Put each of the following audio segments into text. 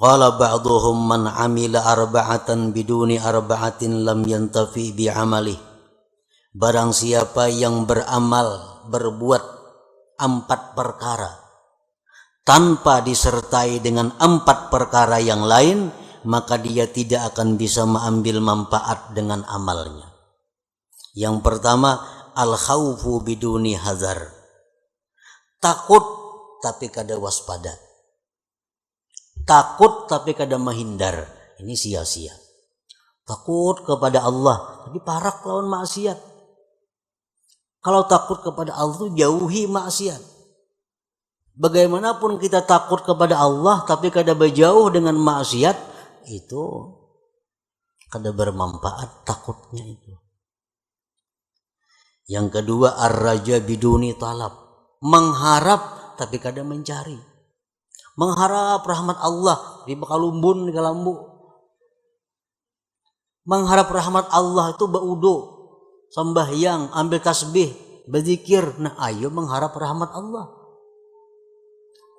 Qala ba'duhum man amila arba'atan biduni arba'atin lam yantafi bi'amalih. Barang siapa yang beramal, berbuat 4 perkara tanpa disertai dengan 4 perkara yang lain, maka dia tidak akan bisa mengambil manfaat dengan amalnya. Yang pertama, al-khawfu biduni hazar. Takut tapi kada waspada. Takut tapi kada menghindar. Ini sia-sia. Takut kepada Allah tapi parak lawan maksiat. Kalau takut kepada Allah itu jauhi maksiat. Bagaimanapun kita takut kepada Allah tapi kada berjauh dengan maksiat, itu kada bermanfaat takutnya itu. Yang kedua, ar-raja biduni talab. Mengharap tapi kada mencari. Mengharap rahmat Allah di bakalumbun di kalambu. Mengharap rahmat Allah itu baudo, sembahyang, ambil tasbih, berzikir. Nah, ayo mengharap rahmat Allah.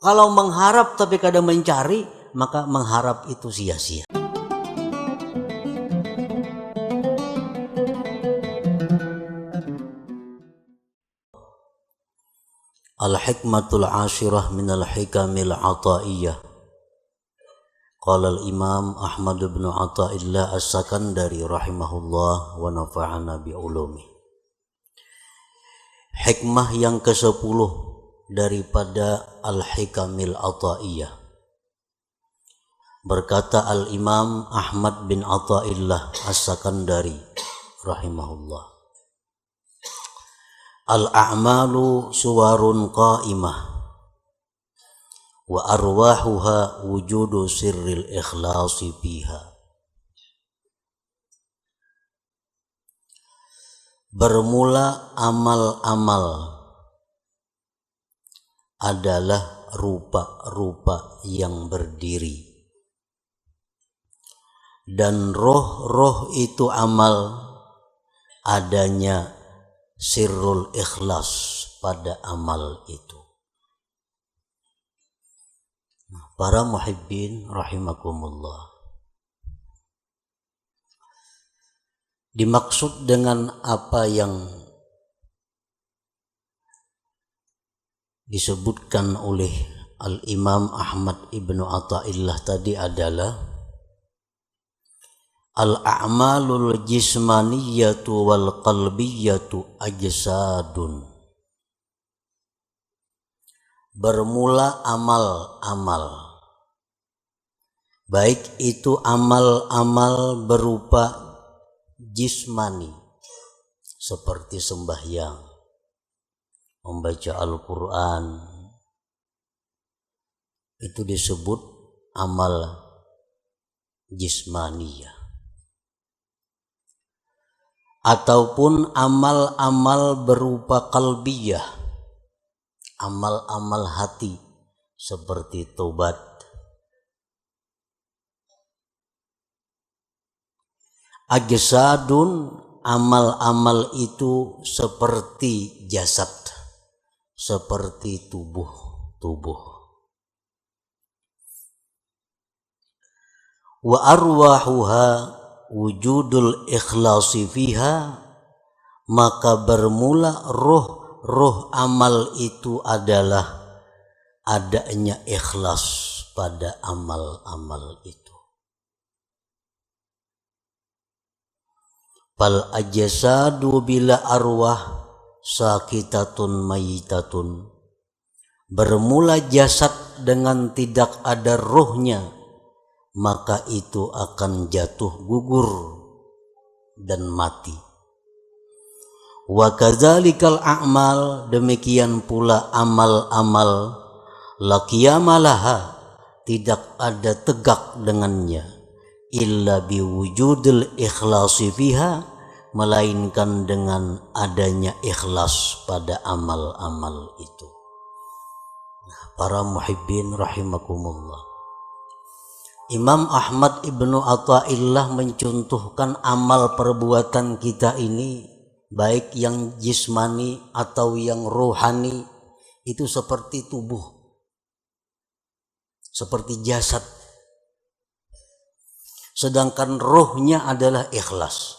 Kalau mengharap tapi kada mencari, maka mengharap itu sia-sia. Al-hikmatul ashirah minal hikamil ataiyah. Qala al-imam Ahmad bin Athaillah as-Sakandari rahimahullah wa nafa'ana bi'ulumi. Hikmah yang ke-10 daripada al-hikamil ataiyah. Berkata al-imam Ahmad bin Athaillah as-Sakandari rahimahullah, al-a'malu suwarun qa'imah wa arwahuha wujudu sirril ikhlasi fiha. Bermula amal-amal adalah rupa-rupa yang berdiri, dan roh-roh itu amal adanya sirrul ikhlas pada amal itu. Para muhibbin rahimakumullah, dimaksud dengan apa yang disebutkan oleh al-imam Ahmad ibnu Athaillah tadi adalah al-a'malul jismaniyatu wal qalbiyatu ajsadun. Bermula amal-amal, baik itu amal-amal berupa jismani seperti sembahyang, membaca Al-Quran, itu disebut amal jismaniyah. Ataupun amal-amal berupa qalbiyah, amal-amal hati seperti tobat. Ajsadun, amal-amal itu seperti jasad, seperti tubuh. Wa arwahuha wujudul ikhlasi fiha, maka bermula roh amal itu adalah adanya ikhlas pada amal-amal itu. Fal ajsadu bila arwah sakitatun mayitatun. Bermula jasad dengan tidak ada rohnya, maka itu akan jatuh gugur dan mati. Wa kadzalikal a'mal, demikian pula amal-amal, la qiyamalaha, tidak ada tegak dengannya, illa biwujudil ikhlasi fiha, melainkan dengan adanya ikhlas pada amal-amal itu. Para muhibbin rahimakumullah, Imam Ahmad ibnu Athaillah mencontohkan amal perbuatan kita ini, baik yang jismani atau yang rohani, itu seperti tubuh, seperti jasad. sedangkan rohnya adalah ikhlas.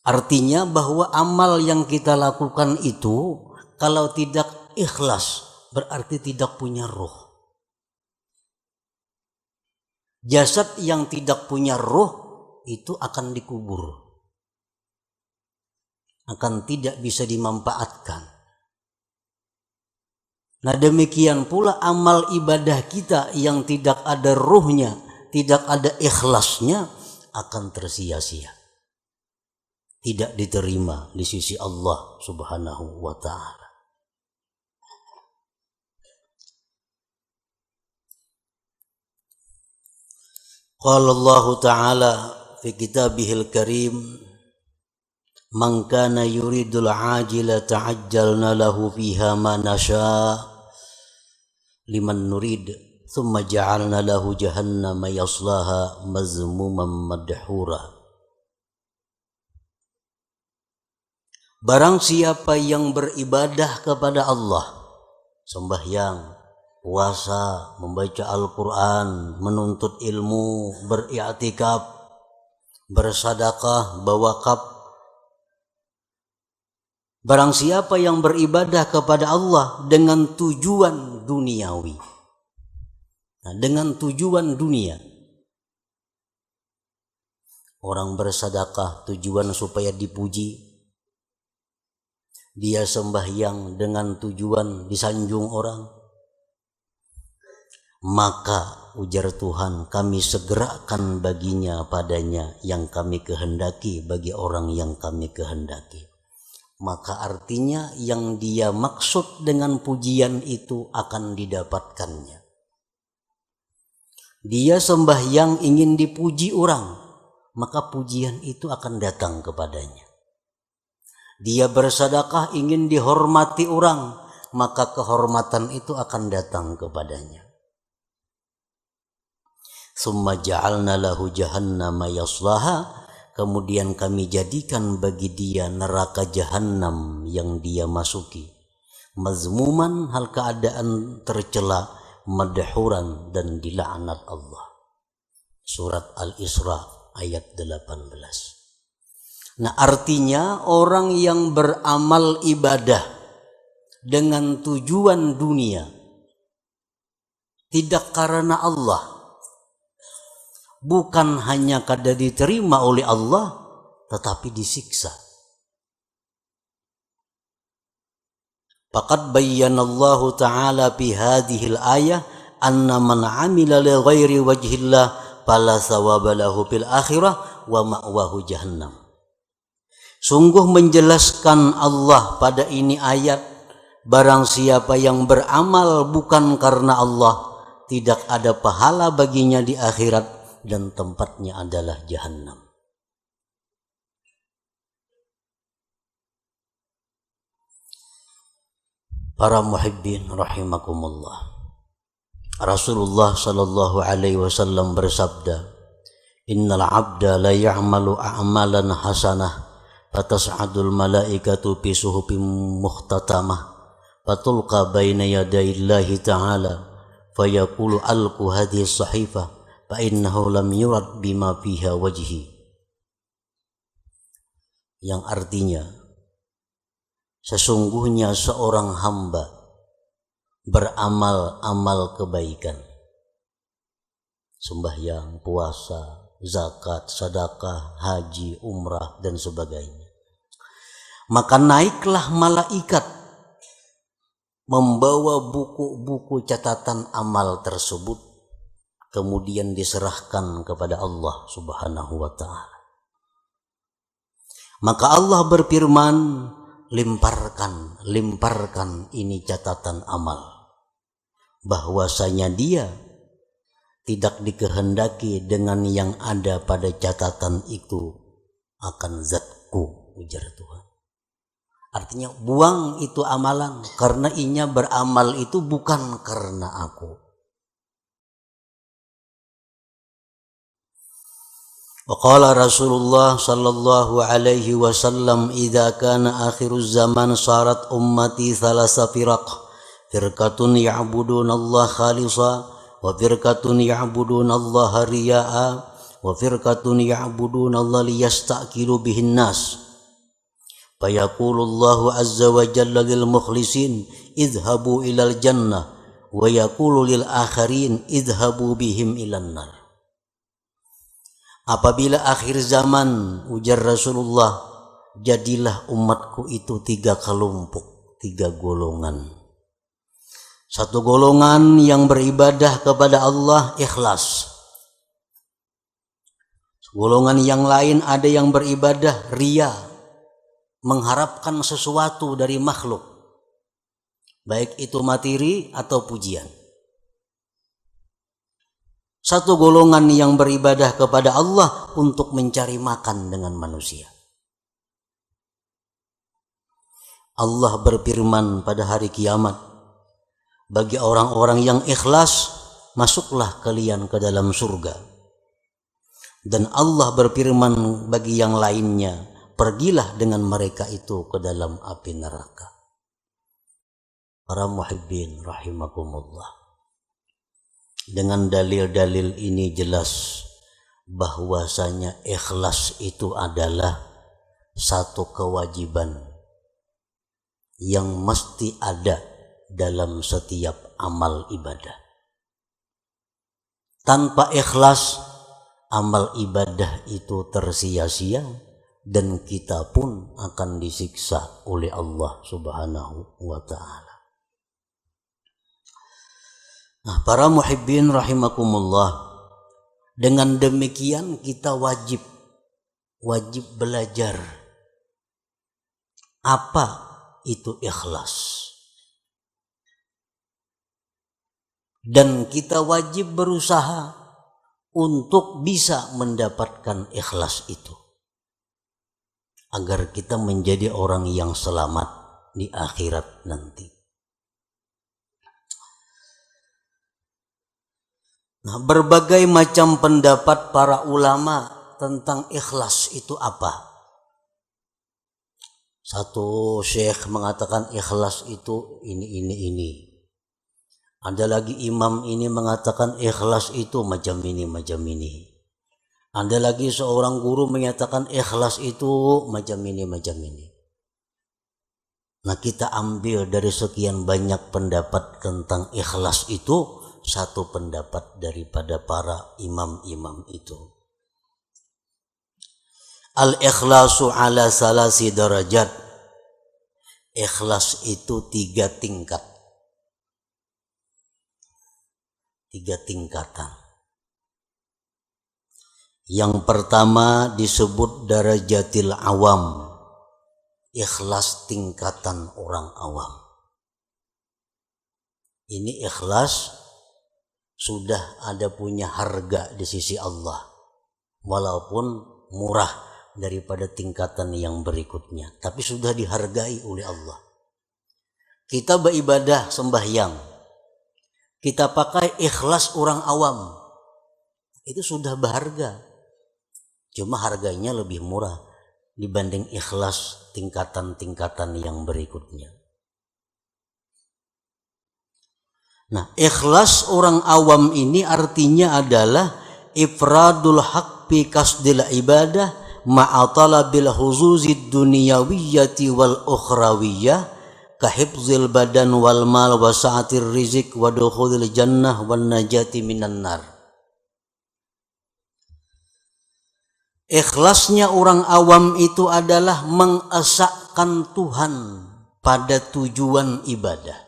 Artinya bahwa amal yang kita lakukan itu kalau tidak ikhlas berarti tidak punya roh. Jasad yang tidak punya roh itu akan dikubur, akan tidak bisa dimanfaatkan. Nah demikian pula amal ibadah kita yang tidak ada ruhnya, tidak ada ikhlasnya akan tersia-sia, tidak diterima di sisi Allah Subhanahu wa ta'ala. Qala Allah ta'ala fi kitabihil karim, man kana yuridul ajila ta'ajjalna lahu fiha ma nasha liman nurid thumma ja'alna lahu jahannama yaslaha mazmuman madhura. Barang siapa yang beribadah kepada Allah, sembahyang, puasa, membaca Al-Quran, menuntut ilmu, beriktikaf, bersadaqah, berwakaf. Barang siapa yang beribadah kepada Allah dengan tujuan duniawi, nah, dengan tujuan dunia. Orang bersadaqah tujuan supaya dipuji, dia sembahyang dengan tujuan disanjung orang, maka ujar Tuhan, kami segerakan baginya padanya yang kami kehendaki bagi orang yang kami kehendaki. Maka artinya yang dia maksud dengan pujian itu akan didapatkannya. Dia sembahyang ingin dipuji orang, maka pujian itu akan datang kepadanya. Dia bersedekah ingin dihormati orang, maka kehormatan itu akan datang kepadanya. Summa ja'alna lahu jahannama yaslaha, kemudian kami jadikan bagi dia neraka jahanam yang dia masuki. Mazmuman, hal keadaan tercela, madhuran, dan dilaknat Allah. Surat Al-Isra ayat 18. Nah artinya orang yang beramal ibadah dengan tujuan dunia, tidak karena Allah, bukan hanya kada diterima oleh Allah, tetapi disiksa. Faqad bayyanallahu ta'ala fi hadhil ayah anna man 'amila li ghairi wajhillah fala thawaba lahu fil akhirah wa ma'wahu jahannam. Sungguh menjelaskan Allah pada ini ayat, barang siapa yang beramal bukan karena Allah, tidak ada pahala baginya di akhirat dan tempatnya adalah jahannam. Para muhibbin rahimakumullah, Rasulullah sallallahu alaihi wasallam bersabda, innal abda la ya'malu a'malan hasanah fatas'adul malaikatu fi suhufin mukhtatamah fatulqa baina yadayillahi ta'ala fayaqulu alqu hadhihi as-sahifah fa innahu lam yurad bima fiha wajhi. Yang artinya, sesungguhnya seorang hamba beramal amal kebaikan, sembahyang, puasa, zakat, sedekah, haji, umrah, dan sebagainya. Maka naiklah malaikat membawa buku-buku catatan amal tersebut, kemudian diserahkan kepada Allah Subhanahu wa ta'ala. Maka Allah berfirman, limparkan ini catatan amal, bahwasanya dia tidak dikehendaki dengan yang ada pada catatan itu akan zatku, ujar Tuhan. Artinya buang itu amalan, karena inya beramal itu bukan karena aku. Waqala Rasulullah sallallahu alaihi wasallam, idza kana akhiruz zaman sarat ummati thalasa firaq, firqatun ya'buduna Allah khalisa wa firqatun ya'budunallaha riya'a wa firqatun ya'budunallaha liyastaqilu bihin nas. Fayaqulullahu azza wa jalla lil mukhlisin idhabu ilal jannah wa yaqulu lil akharin idhabu bihim ilan nar. Apabila akhir zaman, ujar Rasulullah, jadilah umatku itu 3 kelompok, 3 golongan. Satu golongan yang beribadah kepada Allah ikhlas. Golongan yang lain ada yang beribadah riya, mengharapkan sesuatu dari makhluk, baik itu materi atau pujian. Satu golongan yang beribadah kepada Allah untuk mencari makan dengan manusia. Allah berfirman pada hari kiamat, bagi orang-orang yang ikhlas, masuklah kalian ke dalam surga. Dan Allah berfirman bagi yang lainnya, pergilah dengan mereka itu ke dalam api neraka. Para muhibbin rahimakumullah. Dengan dalil-dalil ini jelas bahwasanya ikhlas itu adalah satu kewajiban yang mesti ada dalam setiap amal ibadah. Tanpa ikhlas, amal ibadah itu tersia-sia dan kita pun akan disiksa oleh Allah Subhanahu wa ta'ala. Nah, para muhibbin rahimakumullah, dengan demikian kita wajib belajar apa itu ikhlas. Dan kita wajib berusaha untuk bisa mendapatkan ikhlas itu, agar kita menjadi orang yang selamat di akhirat nanti. Nah, berbagai macam pendapat para ulama tentang ikhlas itu apa. Satu syekh mengatakan ikhlas itu ini. Ada lagi imam ini mengatakan ikhlas itu macam ini. Ada lagi seorang guru menyatakan ikhlas itu macam ini. Nah, kita ambil dari sekian banyak pendapat tentang ikhlas itu satu pendapat daripada para imam-imam itu. Al-ikhlasu ala salasi darajat. Ikhlas itu 3 tingkat. 3 tingkatan. Yang pertama disebut darajatil awam. Ikhlas tingkatan orang awam. Ini ikhlas sudah ada punya harga di sisi Allah, walaupun murah daripada tingkatan yang berikutnya, tapi sudah dihargai oleh Allah. Kita beribadah sembahyang, kita pakai ikhlas orang awam, itu sudah berharga, cuma harganya lebih murah dibanding ikhlas tingkatan-tingkatan yang berikutnya. Nah, ikhlas orang awam ini artinya adalah ifradul haq bi kasdil ibadah ma'a talabil huzuzid dunyawiyyati wal ukhrawiyyah ka hifzil badan wal mal wa sa'atir rizq wa dukhulil jannah wan najati minan nar. Ikhlasnya orang awam itu adalah mengesahkan Tuhan pada tujuan ibadah.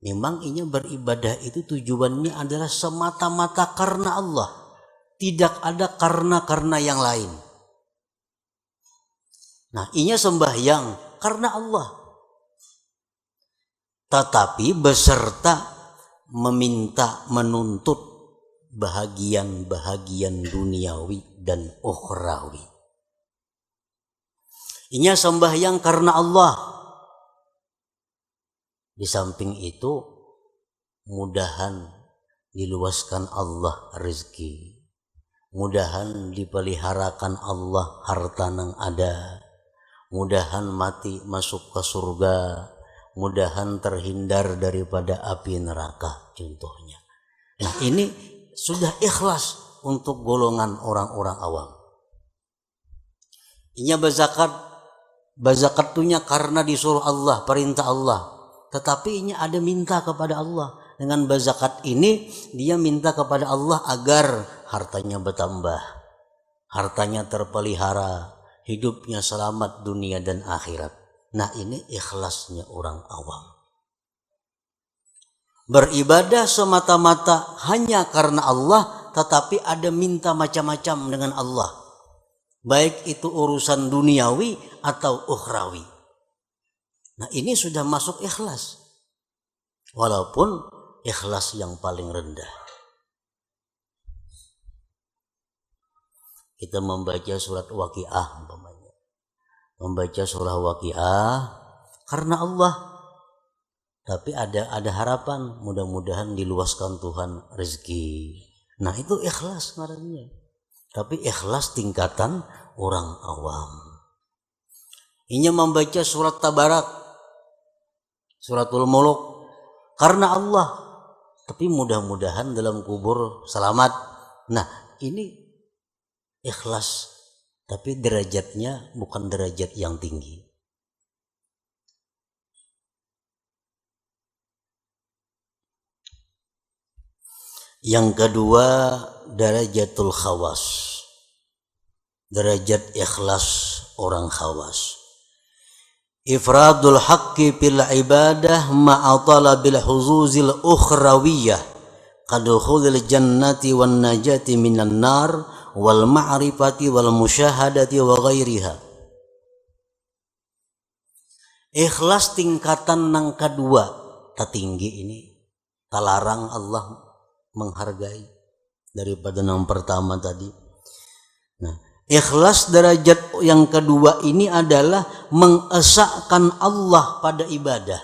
Memang ini beribadah itu tujuannya adalah semata-mata karena Allah. Tidak ada karena yang lain. Nah, ini sembahyang karena Allah. Tetapi beserta menuntut bahagian duniawi dan ukhrawi. Ini sembahyang karena Allah. Di samping itu, mudahan diluaskan Allah rezeki, mudahan dipeliharakan Allah harta yang ada, mudahan mati masuk ke surga, mudahan terhindar daripada api neraka. contohnya. Nah ini sudah ikhlas untuk golongan orang-orang awam. Inya berzakat tuhnya karena disuruh Allah, perintah Allah. Tetapi inya ada minta kepada Allah. Dengan berzakat ini dia minta kepada Allah agar hartanya bertambah, hartanya terpelihara, hidupnya selamat dunia dan akhirat. Nah ini ikhlasnya orang awam. Beribadah semata-mata hanya karena Allah, tetapi ada minta macam-macam dengan Allah, baik itu urusan duniawi atau ukhrawi. Nah ini sudah masuk ikhlas, walaupun ikhlas yang paling rendah. Kita membaca surat Waqiah umpamanya, membaca surah Waqiah karena Allah, tapi ada harapan mudah-mudahan diluaskan Tuhan rezeki. Nah itu ikhlas ngarannya. Tapi ikhlas tingkatan orang awam. Inya membaca surat Tabarak, suratul Muluk karena Allah, tapi mudah-mudahan dalam kubur selamat. Nah ini ikhlas, tapi derajatnya bukan derajat yang tinggi. Yang kedua, darajatul khawas, derajat ikhlas orang khawas. Ifradul haqqi fil ibadah ma'a talabil huzuzil ukhrawiyah kadukhulil jannati wan najati minan nar wal ma'rifati wal musyahadati wa ghairiha. Ikhlas tingkatan yang kedua tertinggi ini, talarang Allah menghargai daripada yang pertama tadi. Nah, ikhlas derajat yang kedua ini adalah mengesahkan Allah pada ibadah.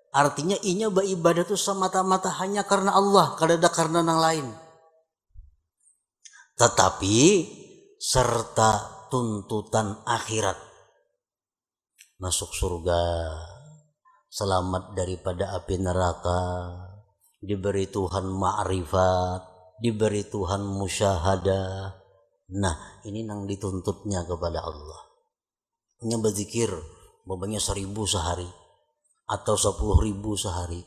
Artinya inya beribadah itu semata-mata hanya karena Allah, kada karena yang lain. Tetapi serta tuntutan akhirat, masuk surga, selamat daripada api neraka, diberi Tuhan ma'rifat, diberi Tuhan musyahadah. Nah ini yang dituntutnya kepada Allah. Hanya berzikir babanya 1000 sehari atau 10.000 sehari,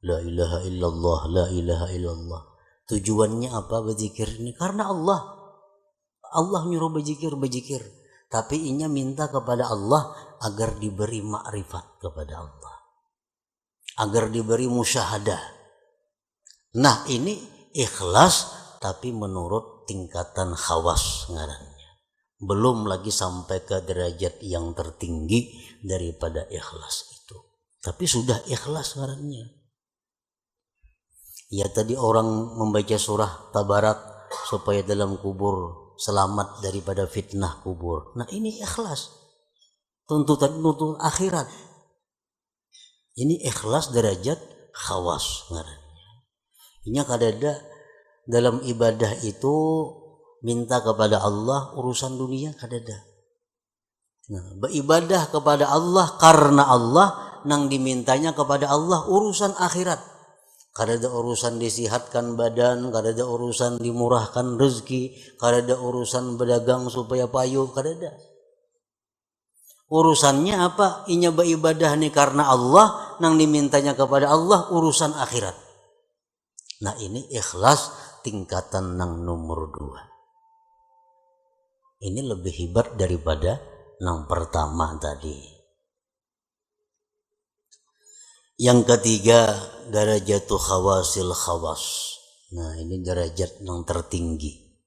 la ilaha illallah, la ilaha illallah. Tujuannya apa berzikir ini? Karena Allah nyuruh berzikir. Tapi inya minta kepada Allah agar diberi ma'rifat kepada Allah, agar diberi musyahadah. Nah ini ikhlas tapi menurut tingkatan khawas ngarannya, belum lagi sampai ke derajat yang tertinggi daripada ikhlas itu, tapi sudah ikhlas ngarannya. Ya tadi orang membaca surah Tabarak supaya dalam kubur selamat daripada fitnah kubur. Nah ini ikhlas, tuntutan akhirat. Ini ikhlas derajat khawas ngarannya. Inya kadada dalam ibadah itu minta kepada Allah urusan dunia kadada. Nah, beribadah kepada Allah karena Allah, nang dimintanya kepada Allah urusan akhirat. Kadada urusan disihatkan badan, kadada urusan dimurahkan rezeki, kadada urusan berdagang supaya payu, kadada. Urusannya apa? Inya beribadah nih karena Allah, nang dimintanya kepada Allah urusan akhirat. Nah ini ikhlas tingkatan yang nomor 2. Ini lebih hebat daripada yang pertama tadi. Yang ketiga, darajatul khawasil khawas. Nah ini derajat yang tertinggi.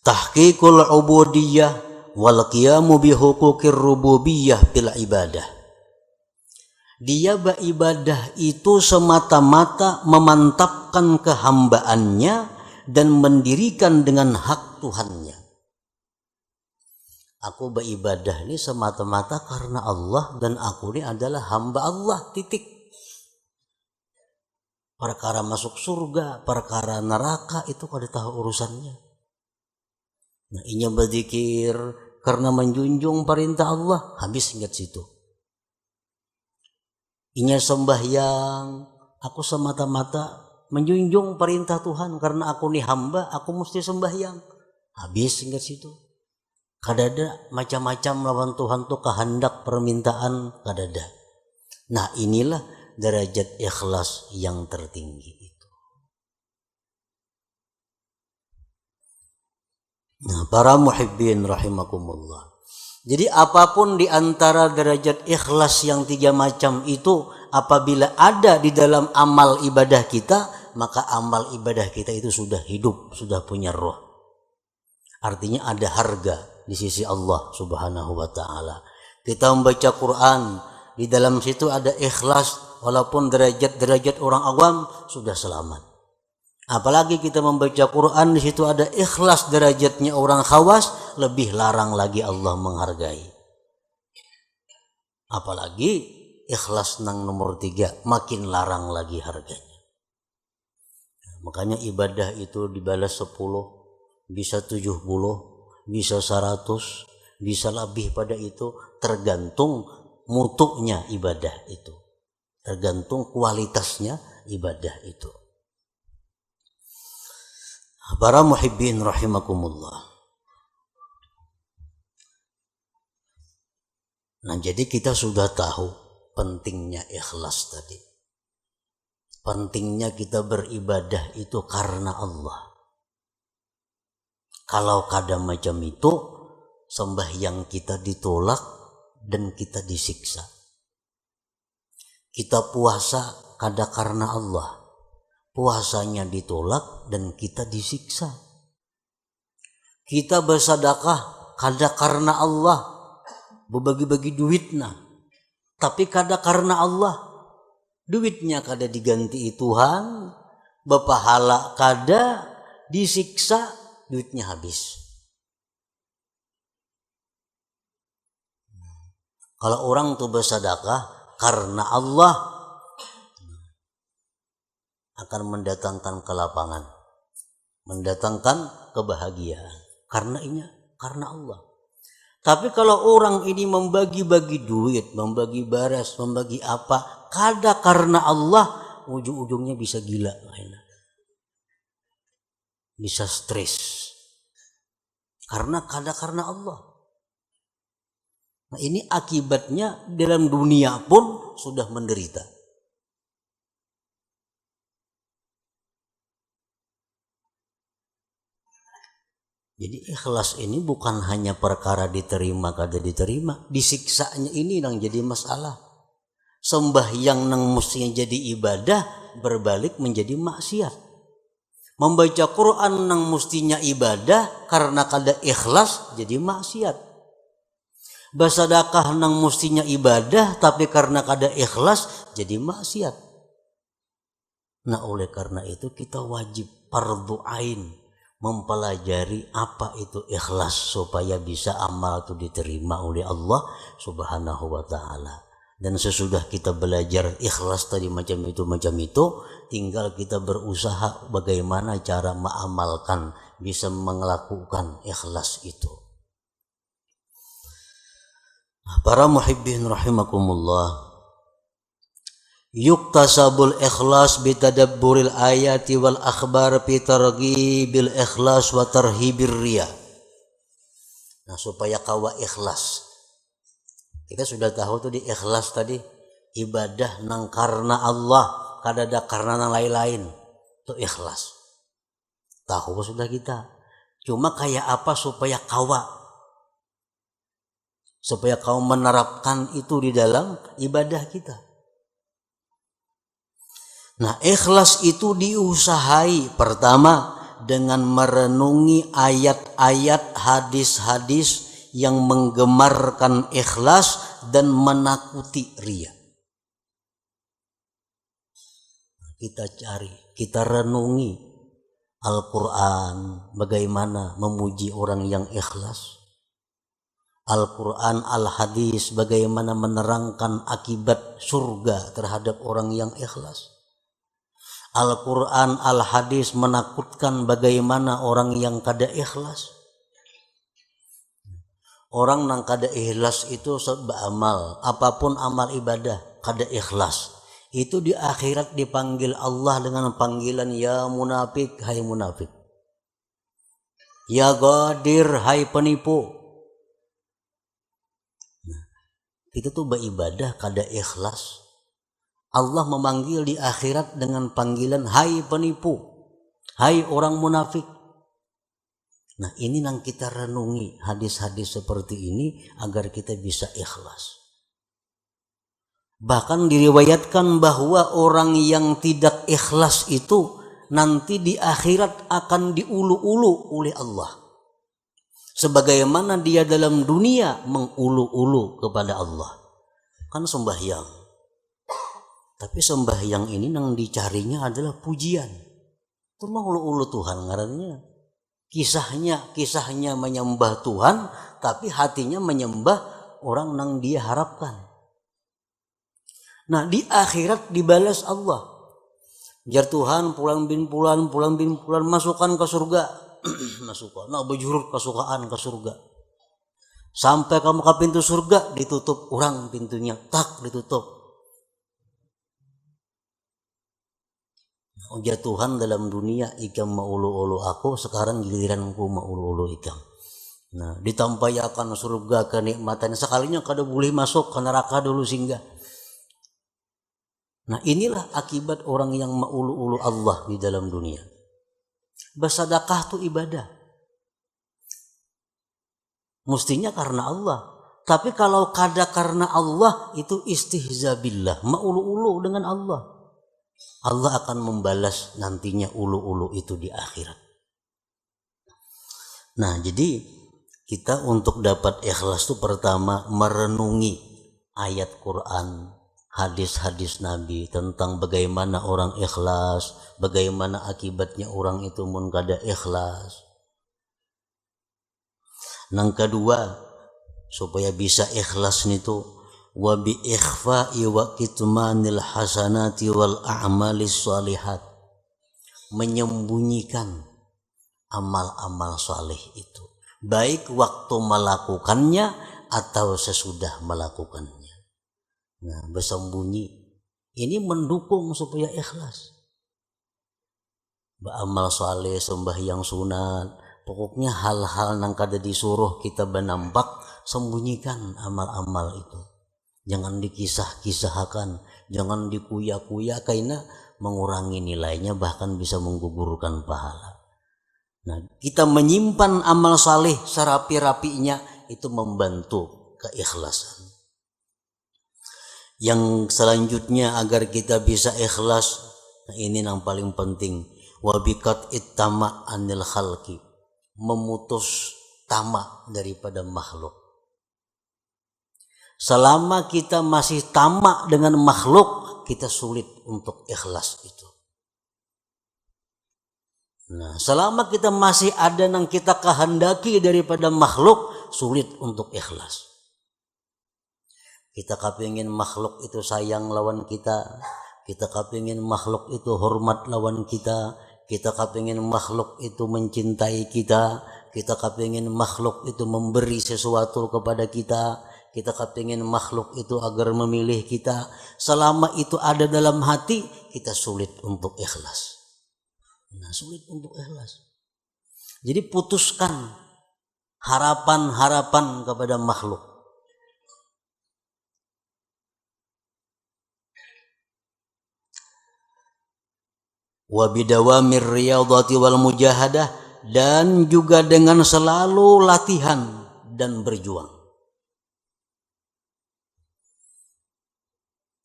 Tahqiqul ubudiyah wal qiyamu bi huquqir rububiyah fil ibadah. Dia beribadah itu semata-mata memantapkan kehambaannya dan mendirikan dengan hak Tuhannya. Aku beribadah ini semata-mata karena Allah dan aku ini adalah hamba Allah, titik. Perkara masuk surga, perkara neraka itu kada tahu urusannya. Nah inya berzikir karena menjunjung perintah Allah, habis ingat situ. Inya sembahyang, aku semata-mata menjunjung perintah Tuhan karena aku nih hamba, aku mesti sembahyang. Habis hingga situ. Kadada macam-macam lawan Tuhan tuh kehendak permintaan kadada. Nah inilah derajat ikhlas yang tertinggi itu. Nah para muhibbin rahimakumullah. Jadi apapun di antara derajat ikhlas yang 3 macam itu apabila ada di dalam amal ibadah kita, maka amal ibadah kita itu sudah hidup, sudah punya roh. Artinya ada harga di sisi Allah Subhanahu wa taala. Kita membaca Quran, di dalam situ ada ikhlas, walaupun derajat-derajat orang awam sudah selamat. Apalagi kita membaca Quran, di situ ada ikhlas derajatnya orang khawas, lebih larang lagi Allah menghargai. Apalagi ikhlas nang nomor 3, makin larang lagi harganya. Makanya ibadah itu dibalas 10, bisa 70, bisa 100, bisa lebih pada itu, tergantung mutunya ibadah itu, tergantung kualitasnya ibadah itu. Para muhibbin rahimakumullah. Nah jadi kita sudah tahu pentingnya ikhlas tadi. Pentingnya kita beribadah itu karena Allah. Kalau kadang macam itu, sembahyang kita ditolak dan kita disiksa. Kita puasa kadang karena Allah, puasanya ditolak dan kita disiksa. Kita bersedekah kadang karena Allah, berbagi-bagi duitnya, tapi kadang karena Allah, duitnya kadang diganti Tuhan, berpahala kadang disiksa, duitnya habis. Kalau orang tuh bersedekah karena Allah, akan mendatangkan kelapangan, mendatangkan kebahagiaan. Karena Allah. Tapi kalau orang ini membagi-bagi duit, membagi baras, membagi apa, kadang karena Allah, ujung-ujungnya bisa gila, bisa stres. Karena Allah. Nah ini akibatnya dalam dunia pun sudah menderita. Jadi ikhlas ini bukan hanya perkara diterima kada diterima, disiksanya ini yang jadi masalah. Sembahyang nang mestinya jadi ibadah berbalik menjadi maksiat. Membaca Quran nang mestinya ibadah karena kada ikhlas jadi maksiat. Bersedekah nang mestinya ibadah tapi karena kada ikhlas jadi maksiat. Nah oleh karena itu kita wajib fardhu ain mempelajari apa itu ikhlas supaya bisa amal itu diterima oleh Allah Subhanahu wa taala. Dan sesudah kita belajar ikhlas tadi macam itu, tinggal kita berusaha bagaimana cara mengamalkan, bisa melakukan ikhlas itu. Para muhibbin rahimakumullah. Yuktasabul ikhlas bitadabburil ayati wal akhbar fi targhibil ikhlas wa tarhibir riya. Nah supaya kawa ikhlas, kita sudah tahu tuh di ikhlas tadi ibadah nang karena Allah, kadada karena nang lain-lain, itu ikhlas. Tahu sudah kita. Cuma kayak apa supaya kau menerapkan itu di dalam ibadah kita. Nah ikhlas itu diusahai pertama dengan merenungi ayat-ayat hadis-hadis yang menggemarkan ikhlas dan menakuti riya. Kita cari, kita renungi Al-Quran bagaimana memuji orang yang ikhlas. Al-Quran, Al-Hadis bagaimana menerangkan akibat surga terhadap orang yang ikhlas. Al-Quran, Al-Hadis menakutkan bagaimana orang yang kada ikhlas. Orang yang kada ikhlas itu sebab amal, apapun amal ibadah, kada ikhlas, itu di akhirat dipanggil Allah dengan panggilan ya munafik, hai munafik. Ya ghadir, hai penipu. Nah, itu tuh beribadah kada ikhlas. Allah memanggil di akhirat dengan panggilan hai penipu, hai orang munafik. Nah, ini yang kita renungi hadis-hadis seperti ini agar kita bisa ikhlas. Bahkan diriwayatkan bahwa orang yang tidak ikhlas itu nanti di akhirat akan diulu-ulu oleh Allah. Sebagaimana dia dalam dunia mengulu-ulu kepada Allah. Kan sembahyang. Tapi sembahyang ini yang dicarinya adalah pujian. Itu mah ulu-ulu Tuhan ngarannya. Kisahnya menyembah Tuhan, tapi hatinya menyembah orang yang dia harapkan. Nah, di akhirat dibalas Allah. Jar Tuhan pulang bin pulan masukkan ke surga. Masukkan. Nah, bejurut kesukaan ke surga. Sampai kamu ke pintu surga ditutup orang pintunya, tak ditutup. Ujar Tuhan dalam dunia ikam maulu-ulu aku, sekarang giliranku maulu-ulu ikam. Nah, ditampayakan surga kenikmatan sekalinya kada boleh masuk ke neraka dulu singgah. Nah, inilah akibat orang yang maulu-ulu Allah di dalam dunia. Bersedekah itu ibadah. Mestinya karena Allah. Tapi kalau kada karena Allah itu istihza billah, maulu-ulu dengan Allah. Allah akan membalas nantinya ulu-ulu itu di akhirat. Nah, jadi kita untuk dapat ikhlas itu pertama merenungi ayat Quran, hadis-hadis Nabi tentang bagaimana orang ikhlas, bagaimana akibatnya orang itu mun kada ikhlas. Yang kedua, supaya bisa ikhlas itu wa bi ikhfa'i wa kitmanil hasanati wal a'malis shalihat, menyembunyikan amal-amal saleh itu, baik waktu melakukannya atau sesudah melakukannya. Nah, bersembunyi ini mendukung supaya ikhlas. Beramal saleh, sembahyang sunat, pokoknya hal-hal yang kada disuruh kita benampak, sembunyikan amal-amal itu. Jangan dikisah-kisahkan, jangan dikuya-kuya karena mengurangi nilainya, bahkan bisa menggugurkan pahala. Nah, kita menyimpan amal saleh serapi-rapinya itu membantu keikhlasan. Yang selanjutnya agar kita bisa ikhlas, nah ini yang paling penting, wabikat ittama anil khalqi, memutus tamak daripada makhluk. Selama kita masih tamak dengan makhluk, kita sulit untuk ikhlas itu. Nah, selama kita masih ada yang kita kehendaki daripada makhluk, sulit untuk ikhlas. Kita kepingin makhluk itu sayang lawan kita kepingin makhluk itu hormat lawan kita kepingin makhluk itu mencintai kita kepingin makhluk itu memberi sesuatu kepada kita kepingin makhluk itu agar memilih kita. Selama itu ada dalam hati, kita sulit untuk ikhlas. Nah, sulit untuk ikhlas. Jadi putuskan harapan-harapan kepada makhluk. Wa bidawamir riyadhati wal mujahadah, dan juga dengan selalu latihan dan berjuang.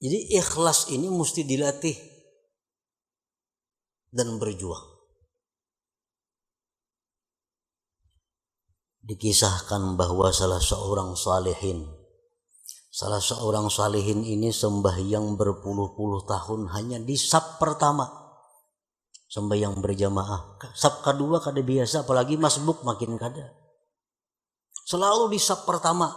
Jadi ikhlas ini mesti dilatih dan berjuang. Dikisahkan bahwa salah seorang salihin ini sembahyang berpuluh-puluh tahun hanya di saf pertama. Sembahyang berjamaah. Saf kedua kada biasa, apalagi masbuk makin kada. Selalu di saf pertama.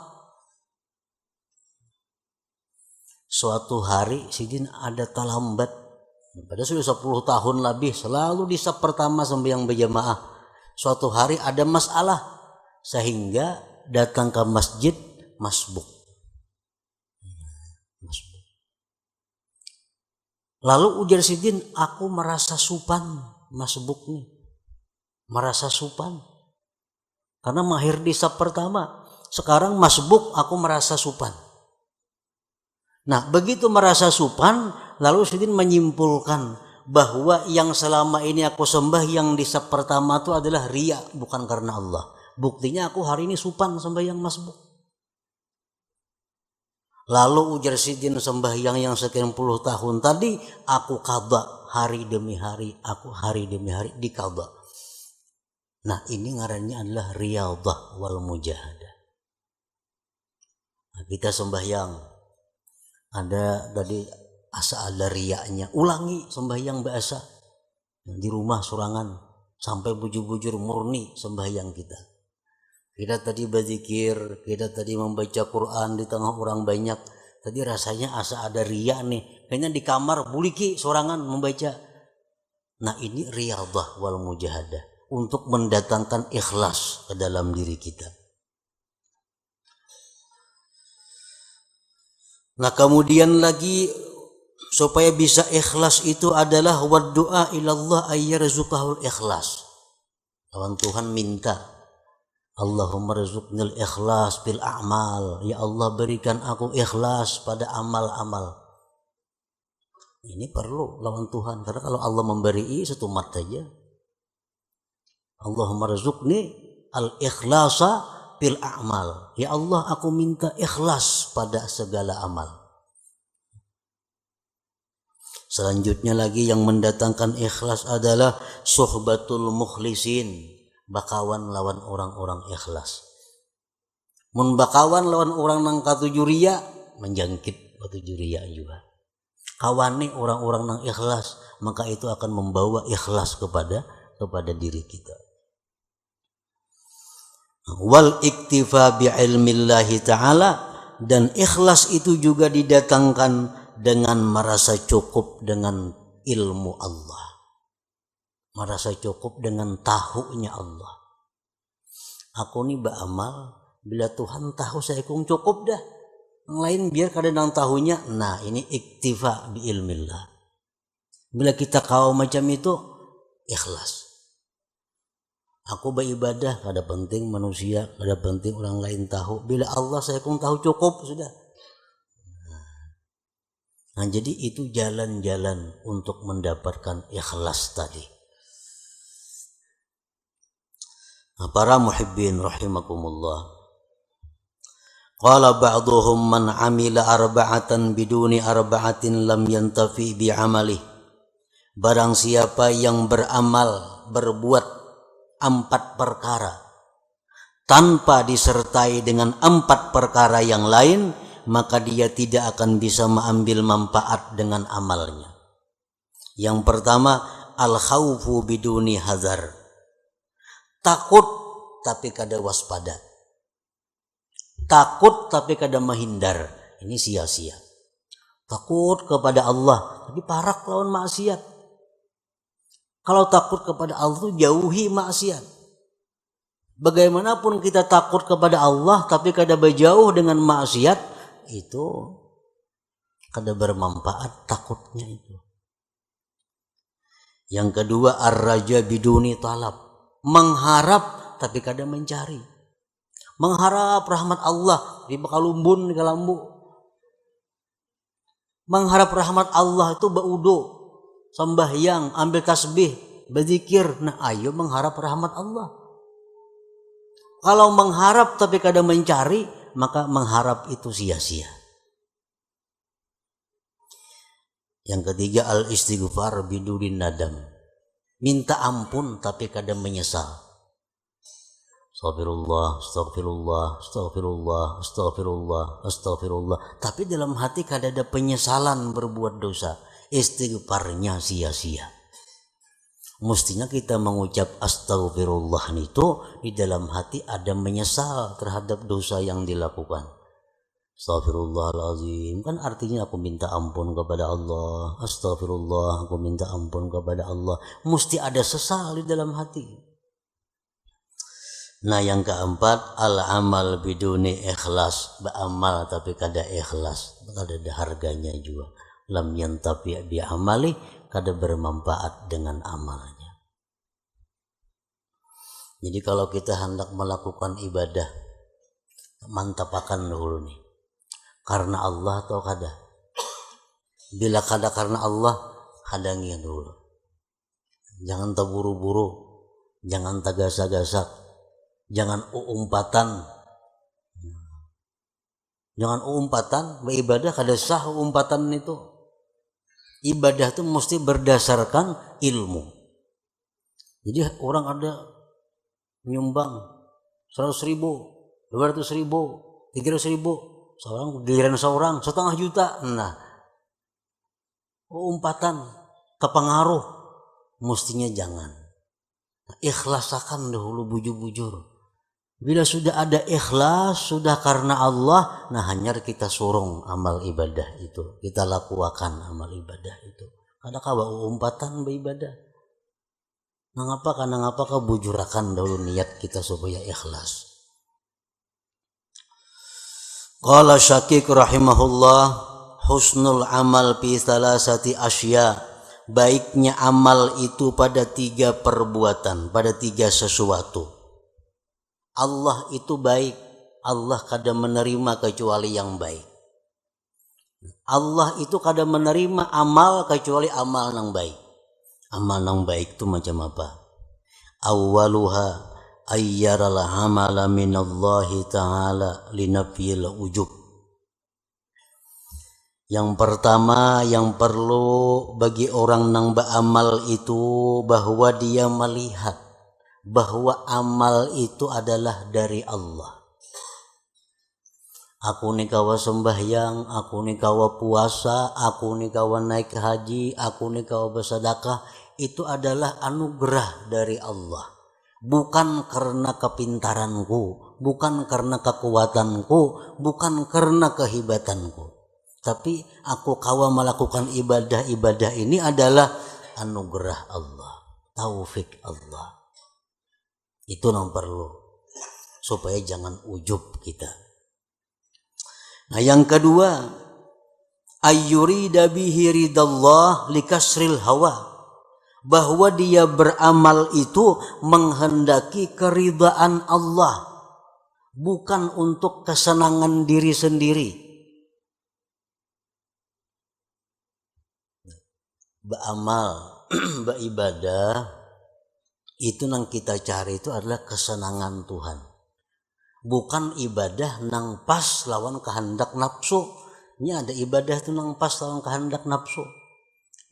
Suatu hari sidin ada talambat. Pada sudah 10 tahun lebih selalu di saf pertama sembahyang berjamaah. Suatu hari ada masalah sehingga datang ke masjid masbuk. Lalu ujar Sidin, aku merasa supan masbuk nih. Merasa supan. Karena mahir di sab pertama. Sekarang masbuk aku merasa supan. Nah begitu merasa supan, lalu Sidin menyimpulkan bahwa yang selama ini aku sembah yang di sab pertama itu adalah riya, bukan karena Allah. Buktinya aku hari ini supan sembahyang masbuk. Lalu ujar Sidin, sembahyang yang sekian puluh tahun tadi aku qadha hari demi hari, aku hari demi hari diqadha. Nah ini ngarannya adalah riyadhah wal mujahadah. Nah, kita sembahyang ada tadi asa ada riyanya, ulangi sembahyang biasa di rumah sorangan sampai bujur-bujur murni sembahyang kita. Kita tadi berzikir, kita tadi membaca Quran di tengah orang banyak. Tadi rasanya asa ada riya nih. Kayaknya di kamar buliki sorangan membaca. Nah ini riyadhah wal mujahadah. Untuk mendatangkan ikhlas ke dalam diri kita. Nah kemudian lagi supaya bisa ikhlas itu adalah waddu'a ilallah ayyarzuqahul ikhlas. Lawan Tuhan minta. Allahumma rizuknil ikhlas bil a'mal. Ya Allah berikan aku ikhlas pada amal-amal. Ini perlu lawan Tuhan. Karena kalau Allah memberi satu mat saja. Allahumma rizukni al ikhlasa bil a'mal. Ya Allah aku minta ikhlas pada segala amal. Selanjutnya lagi yang mendatangkan ikhlas adalah suhbatul mukhlisin. Bakawan lawan orang-orang ikhlas. Mun bakawan lawan orang nang katujuria menjangkit katujuria juga. Kawani orang-orang nang ikhlas, maka itu akan membawa ikhlas kepada diri kita. Wal iktifa bi ilmillahi ta'ala, dan ikhlas itu juga didatangkan dengan merasa cukup dengan ilmu Allah. Merasa cukup dengan tahunya Allah. Aku nih beramal, bila Tuhan tahu saya kung cukup dah. Yang lain biar kada nang tahunya. Nah ini iktifa bi ilmillah. Bila kita kau macam itu, ikhlas. Aku beribadah, kada penting manusia, kada penting orang lain tahu. Bila Allah saya kung tahu cukup sudah. Nah jadi itu jalan-jalan untuk mendapatkan ikhlas tadi. Para muhibbin rahimakumullah. Qala ba'duhum man 'amila arba'atan biduni arba'atin lam yantafi bi 'amalih. Barang siapa yang beramal, berbuat 4 perkara tanpa disertai dengan 4 perkara yang lain, maka dia tidak akan bisa mengambil manfaat dengan amalnya. Yang pertama, al-khaufu biduni hazar. Takut tapi kada waspada. Takut tapi kada menghindar. Ini sia-sia. Takut kepada Allah tapi parak lawan maksiat. Kalau takut kepada Allah itu jauhi maksiat. Bagaimanapun kita takut kepada Allah tapi kada berjauh dengan maksiat, itu kada bermanfaat takutnya itu. Yang kedua, ar-raja biduni talab. Mengharap tapi kada mencari. Mengharap rahmat Allah di bakalumbun di kalambu. Mengharap rahmat Allah itu baudo, sembahyang, ambil tasbih, berzikir. Nah ayo mengharap rahmat Allah. Kalau mengharap tapi kada mencari, maka mengharap itu sia-sia. Yang ketiga, al-istighfar bidurin nadam. Minta ampun tapi kadang menyesal. Astagfirullah, astagfirullah, astagfirullah, astagfirullah, astagfirullah. Tapi dalam hati kadang ada penyesalan berbuat dosa. Istighfarnya sia-sia. Mestinya kita mengucap astagfirullah itu di dalam hati ada menyesal terhadap dosa yang dilakukan. Astaghfirullahaladzim, kan artinya aku minta ampun kepada Allah. Astagfirullah, aku minta ampun kepada Allah. Mesti ada sesal di dalam hati. Nah yang keempat, al-amal biduni ikhlas. Beramal tapi kada ikhlas, kada ada harganya juga. lam yantafi bi amali, kada bermanfaat dengan amalnya. Jadi kalau kita hendak melakukan ibadah, mantapakan dulu nih, karena Allah atau kada. Bila kada karena Allah, hadangi dulu. Jangan terburu-buru, jangan tagasak-gasak, jangan umpatan. Jangan umpatan, beribadah kada sah umpatan itu. Ibadah itu mesti berdasarkan ilmu. Jadi orang ada nyumbang 100.000, 200.000, 300.000, seorang giliran seorang 1,5 juta. Nah, umpatan kepengaruh mestinya jangan. Ikhlasakan dahulu bujur-bujur. Bila sudah ada ikhlas, sudah karena Allah, nah hanya kita surung amal ibadah itu, kita lakukan amal ibadah itu. Kada kawa umpatan beribadah. Karena ngapa bujurakan dahulu niat kita supaya ikhlas. Qala Syaqiq rahimahullah, husnul amal fi salasati asya. Baiknya amal itu pada 3 perbuatan, pada 3 sesuatu. Allah itu baik, Allah kada menerima kecuali yang baik. Allah itu kada menerima amal kecuali amal yang baik. Amal yang baik itu macam apa? Awwaluha ayyaral amala minallahi ta'ala linafiyil ujub. Yang pertama yang perlu bagi orang nang beramal itu bahwa dia melihat bahwa amal itu adalah dari Allah. Aku ni kawa sembahyang, aku ni kawa puasa, aku ni kawa naik haji, aku ni kawa bersedekah, itu adalah anugerah dari Allah. Bukan karena kepintaranku, bukan karena kekuatanku, bukan karena kehebatanku. Tapi aku kawa melakukan ibadah-ibadah ini adalah anugerah Allah, taufik Allah. Itu yang perlu supaya jangan ujub kita. Nah, yang kedua, ayyurida bihi ridallah likasril hawa, bahwa dia beramal itu menghendaki keridaan Allah, bukan untuk kesenangan diri sendiri. Beramal, beribadah itu nang kita cari itu adalah kesenangan Tuhan, bukan ibadah nang pas lawan kehendak nafsu. Ini ada ibadah itu nang pas lawan kehendak nafsu.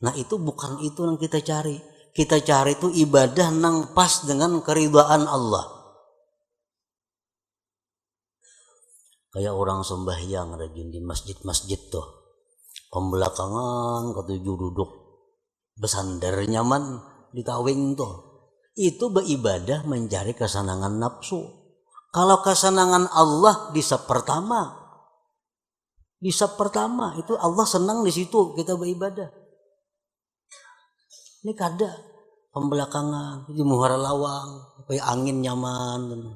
Nah itu bukan itu yang kita cari. Kita cari itu ibadah nang pas dengan keridhaan Allah. Kayak orang sembahyang rajin di masjid-masjid tuh, pembelakangan ketujuh duduk bersandar nyaman di tawing tuh. Itu beribadah mencari kesenangan nafsu. Kalau kesenangan Allah di sab pertama itu Allah senang di situ kita beribadah. Ini kada pembelakangan di muhara lawang, supaya angin nyaman.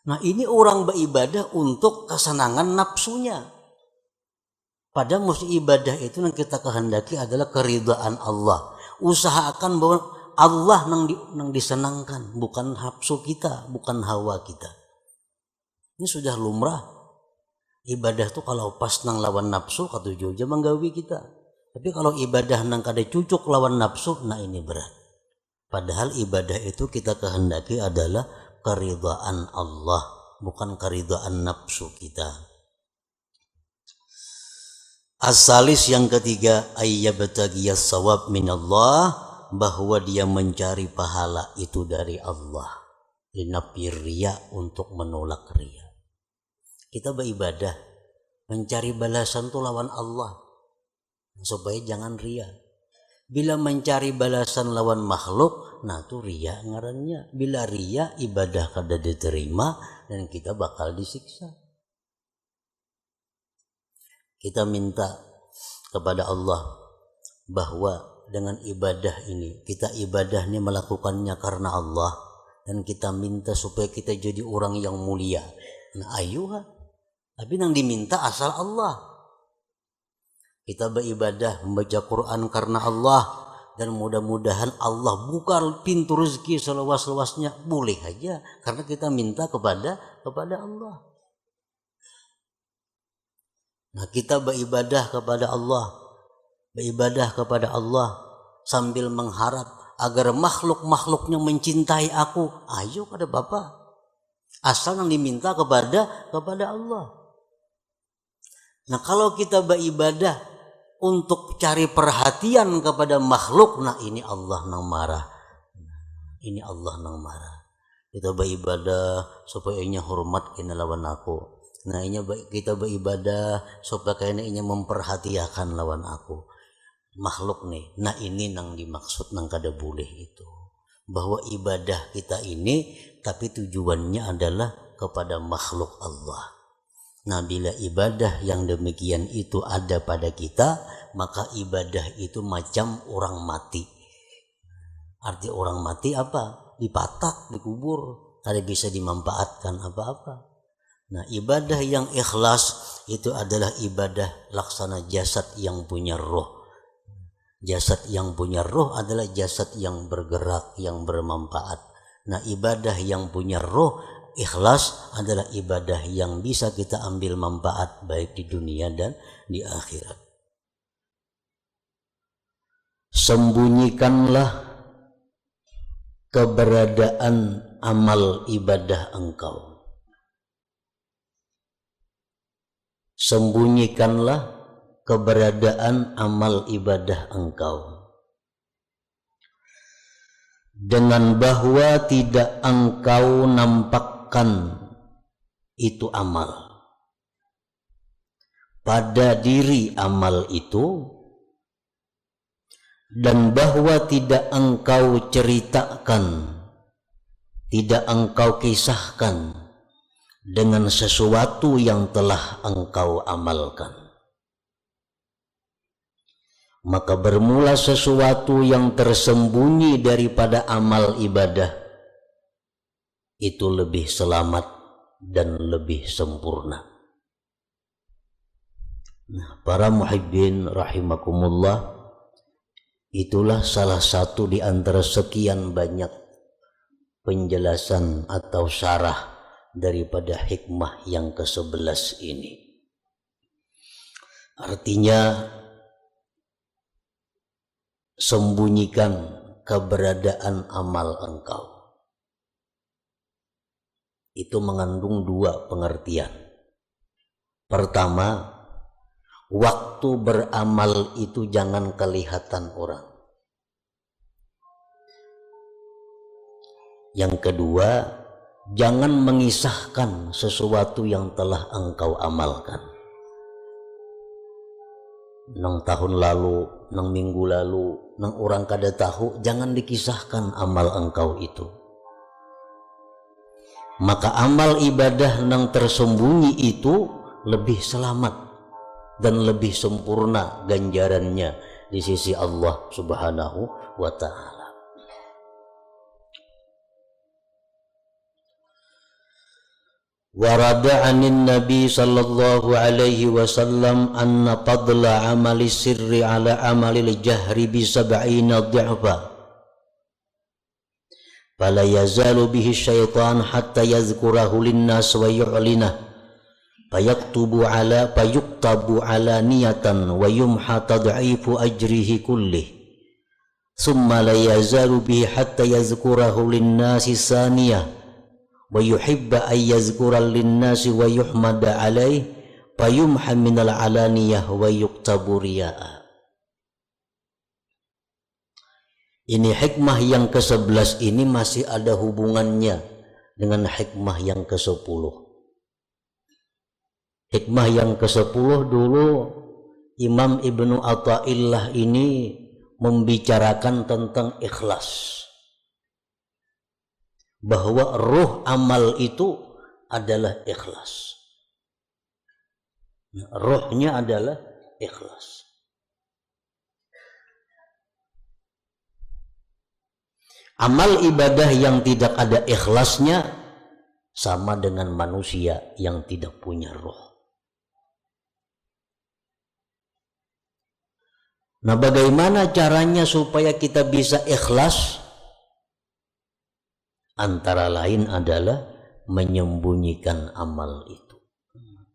Nah ini orang beribadah untuk kesenangan nafsunya. Padahal mesti ibadah itu yang kita kehendaki adalah keridhaan Allah. Usahakan bahwa Allah nang disenangkan, bukan nafsu kita, bukan hawa kita. Ini sudah lumrah. Ibadah tuh kalau pas nang lawan nafsu katuju aja menggawi kita. Tapi kalau ibadah nang kada cucuk lawan nafsu, nah ini berat. Padahal ibadah itu kita kehendaki adalah keridhaan Allah, bukan keridhaan nafsu kita. Asalis yang ketiga, ayyabtagiyas sawab minallah, bahwa dia mencari pahala itu dari Allah. Linafir riya, untuk menolak riya. Kita beribadah mencari balasan itu lawan Allah, supaya jangan riya. Bila mencari balasan lawan makhluk, nah itu riya ngarannya. Bila riya, ibadah kada diterima dan kita bakal disiksa. Kita minta kepada Allah bahwa dengan ibadah ini, kita ibadah ini melakukannya karena Allah, dan kita minta supaya kita jadi orang yang mulia. Nah ayuha, tapi yang diminta asal Allah. Kita beribadah membaca Quran karena Allah, dan mudah-mudahan Allah buka pintu rezeki seluas-luasnya, boleh aja karena kita minta kepada Allah. Nah, kita beribadah kepada Allah sambil mengharap agar makhluk-makhluknya mencintai aku. Ayo pada Bapak, asal yang diminta kepada Allah. Nah, kalau kita beribadah untuk cari perhatian kepada makhluk, nah ini Allah nang marah. Kita beribadah supaya inya hormat kena lawan aku. Nah, kita beribadah supaya kena inya memperhatikan lawan aku. Makhluk nih. Nah, ini nang dimaksud nang kada boleh itu. Bahwa ibadah kita ini tapi tujuannya adalah kepada makhluk Allah. Nah, bila ibadah yang demikian itu ada pada kita, maka ibadah itu macam orang mati. Arti orang mati apa? Dipatak, dikubur, tidak bisa dimanfaatkan apa-apa. Nah, ibadah yang ikhlas itu adalah ibadah laksana jasad yang punya roh. Jasad yang punya roh adalah jasad yang bergerak, yang bermanfaat. Nah, ibadah yang punya roh ikhlas adalah ibadah yang bisa kita ambil manfaat baik di dunia dan di akhirat. Sembunyikanlah keberadaan amal ibadah engkau. Sembunyikanlah keberadaan amal ibadah engkau, dengan bahwa tidak engkau nampakkan itu amal pada diri amal itu, dan bahwa tidak engkau ceritakan, tidak engkau kisahkan dengan sesuatu yang telah engkau amalkan. Maka bermula sesuatu yang tersembunyi daripada amal ibadah itu lebih selamat dan lebih sempurna. Nah, para muhibbin rahimakumullah, itulah salah satu di antara sekian banyak penjelasan atau syarah daripada hikmah yang ke-11 ini. Artinya, sembunyikan keberadaan amal engkau. Itu mengandung dua pengertian. Pertama, waktu beramal itu jangan kelihatan orang. Yang kedua, jangan mengisahkan sesuatu yang telah engkau amalkan. Nang tahun lalu, nang minggu lalu, nang orang kada tahu, jangan dikisahkan amal engkau itu. Maka amal ibadah nang tersembunyi itu lebih selamat dan lebih sempurna ganjarannya di sisi Allah Subhanahu wa ta'ala. Warada anin Nabi sallallahu alaihi wasallam anna fadla amali sirri ala amalil jahri bi sab'ina dhi'fa fala yazalu bihi syaitan hatta yazkurahu linnas wa yu'linah fayuktabu ala niyatan wa yumha tad'ifu ajrihi kullih thumma la yazalu bihi hatta yazkurahu linnasi saniyah wa yuhibba ay yazkural linnasi wa yuhmada alaih fayumha minal alaniyah wa yuktabu riya'a. Ini hikmah yang ke-11 ini masih ada hubungannya dengan hikmah yang ke-10. Hikmah yang ke-10 dulu Imam Ibnu Athaillah ini membicarakan tentang ikhlas. Bahwa ruh amal itu adalah ikhlas. Ruhnya adalah ikhlas. Amal ibadah yang tidak ada ikhlasnya sama dengan manusia yang tidak punya ruh. Nah, bagaimana caranya supaya kita bisa ikhlas? Antara lain adalah menyembunyikan amal itu.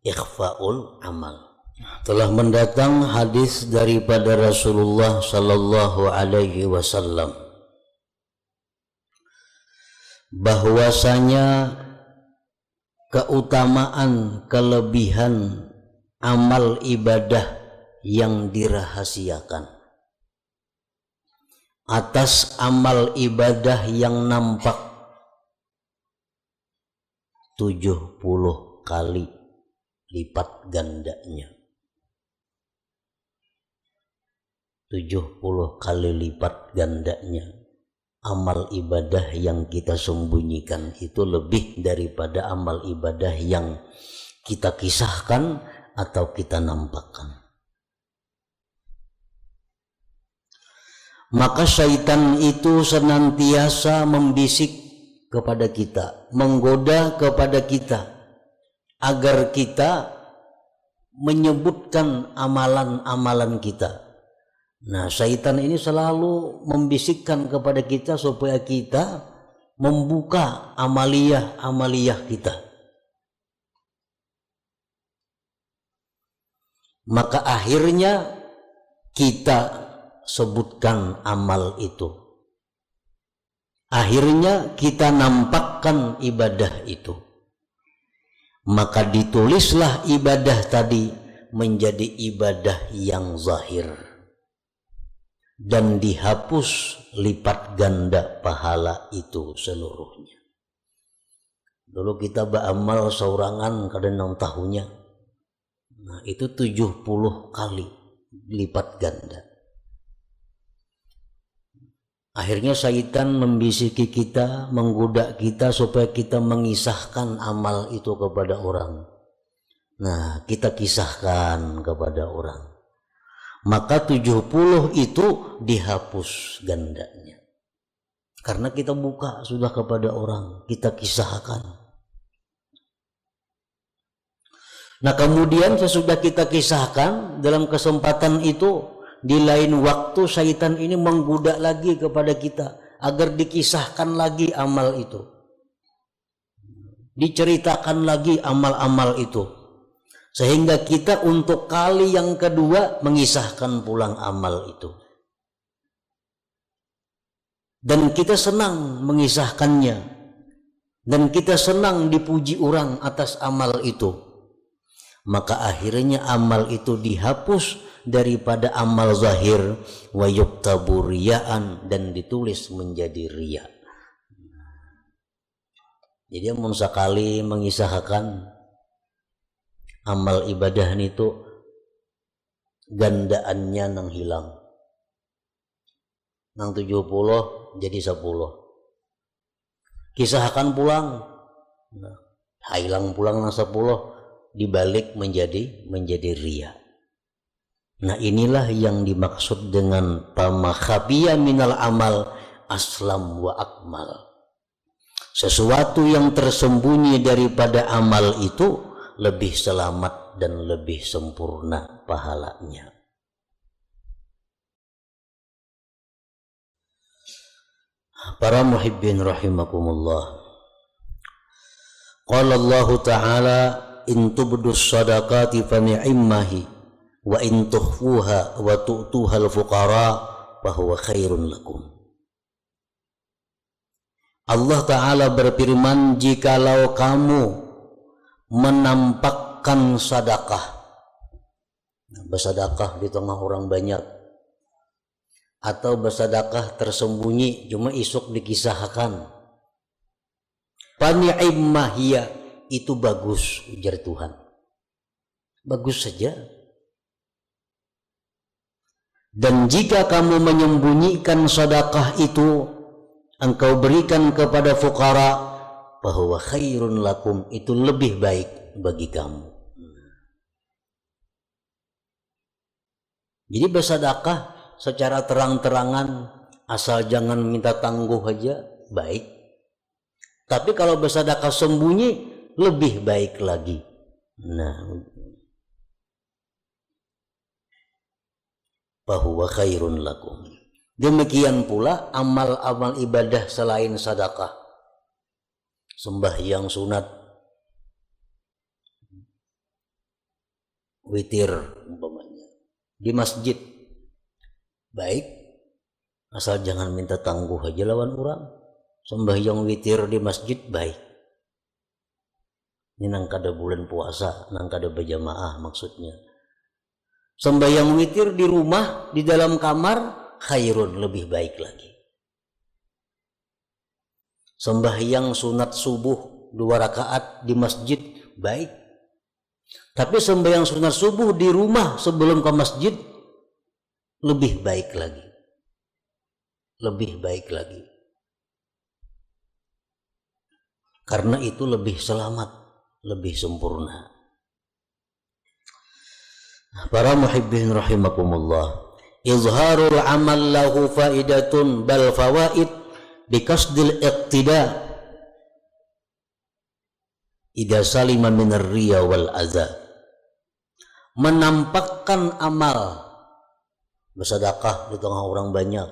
Ikhfaul amal. Telah mendatang hadis daripada Rasulullah sallallahu alaihi wasallam bahwasanya keutamaan, kelebihan amal ibadah yang dirahasiakan atas amal ibadah yang nampak 70 kali lipat gandanya. 70 kali lipat gandanya amal ibadah yang kita sembunyikan itu lebih daripada amal ibadah yang kita kisahkan atau kita nampakkan. Maka syaitan itu senantiasa membisik kepada kita, menggoda kepada kita agar kita menyebutkan amalan-amalan kita. Nah, syaitan ini selalu membisikkan kepada kita supaya kita membuka amaliyah kita. Maka akhirnya kita sebutkan amal itu. Akhirnya kita nampakkan ibadah itu. Maka ditulislah ibadah tadi menjadi ibadah yang zahir. Dan dihapus lipat ganda pahala itu seluruhnya. Dulu kita beramal saurangan kadang 6 tahunnya. Nah, itu 70 kali lipat ganda. Akhirnya syaitan membisiki kita, menggoda kita supaya kita mengisahkan amal itu kepada orang. Nah, kita kisahkan kepada orang. Maka 70 itu dihapus gandanya. Karena kita buka sudah kepada orang, kita kisahkan. Nah, kemudian sesudah kita kisahkan, dalam kesempatan itu di lain waktu syaitan ini menggoda lagi kepada kita agar dikisahkan lagi amal itu. Diceritakan lagi amal-amal itu. Sehingga kita untuk kali yang kedua mengisahkan pulang amal itu. Dan kita senang mengisahkannya. Dan kita senang dipuji orang atas amal itu. Maka akhirnya amal itu dihapus daripada amal zahir wa yuktabu riya'an, dan ditulis menjadi riya. Jadi mun sakali mengisahkan amal ibadah itu gandaannya nang hilang. Nang 70 jadi 10. Kisahkan pulang. Nah, hilang pulang nang 10 dibalik menjadi riya. Nah, inilah yang dimaksud dengan pamakhabiya minal amal aslam wa akmal. Sesuatu yang tersembunyi daripada amal itu lebih selamat dan lebih sempurna pahalanya. Para muhibbin rahimakumullah. Qala Allah Ta'ala in tubdus sadaqati fa ni'immahi wa in tukhfuha wa tu'tuha al-fuqara fa huwa khairun lakum. Allah Ta'ala berfirman, jikalau kamu menampakkan sedekah, bersedekah di tengah orang banyak, atau bersedekah tersembunyi cuma isuk dikisahkan, fa ni'imma hiya, itu bagus, ujar Tuhan, bagus saja. Dan jika kamu menyembunyikan sedekah itu, engkau berikan kepada fuqara, bahwa khairun lakum, itu lebih baik bagi kamu. Jadi bersedekah secara terang-terangan, asal jangan minta tangguh aja, baik. Tapi kalau bersedekah sembunyi, lebih baik lagi. Nah, fahuwa khairun lakum. Demikian pula amal-amal ibadah selain sedekah, sembahyang sunat, witir umpamanya di masjid, baik, asal jangan minta tangguh aja lawan orang. Sembahyang witir di masjid baik. Ini nang kada bulan puasa, nang kada berjamaah maksudnya. Sembahyang witir di rumah, di dalam kamar, khairun, lebih baik lagi. Sembahyang sunat subuh 2 rakaat di masjid baik. Tapi sembahyang sunat subuh di rumah sebelum ke masjid lebih baik lagi. Lebih baik lagi. Karena itu lebih selamat, lebih sempurna. Para muhibbin rahimakumullah, izharul amal lahu faidatun bal fawaid bikasdil iqtida idza salima minar riya wal adza. Menampakkan amal, bersedekah di tengah orang banyak,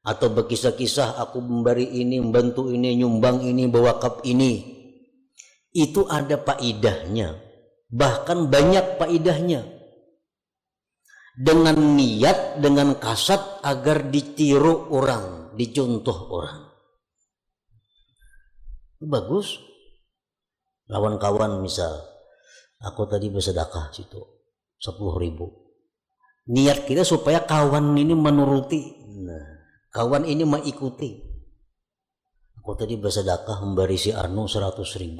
atau berkisah-kisah aku memberi ini, membantu ini, nyumbang ini, berwakaf ini, itu ada faidahnya, bahkan banyak faidahnya, dengan niat, dengan kasat agar ditiru orang, dicontoh orang. Bagus. Lawan kawan misal, aku tadi bersedekah situ 10.000. Niat kita supaya kawan ini menuruti. Nah, kawan ini mengikuti. Aku tadi bersedekah memberi si Anu 100.000.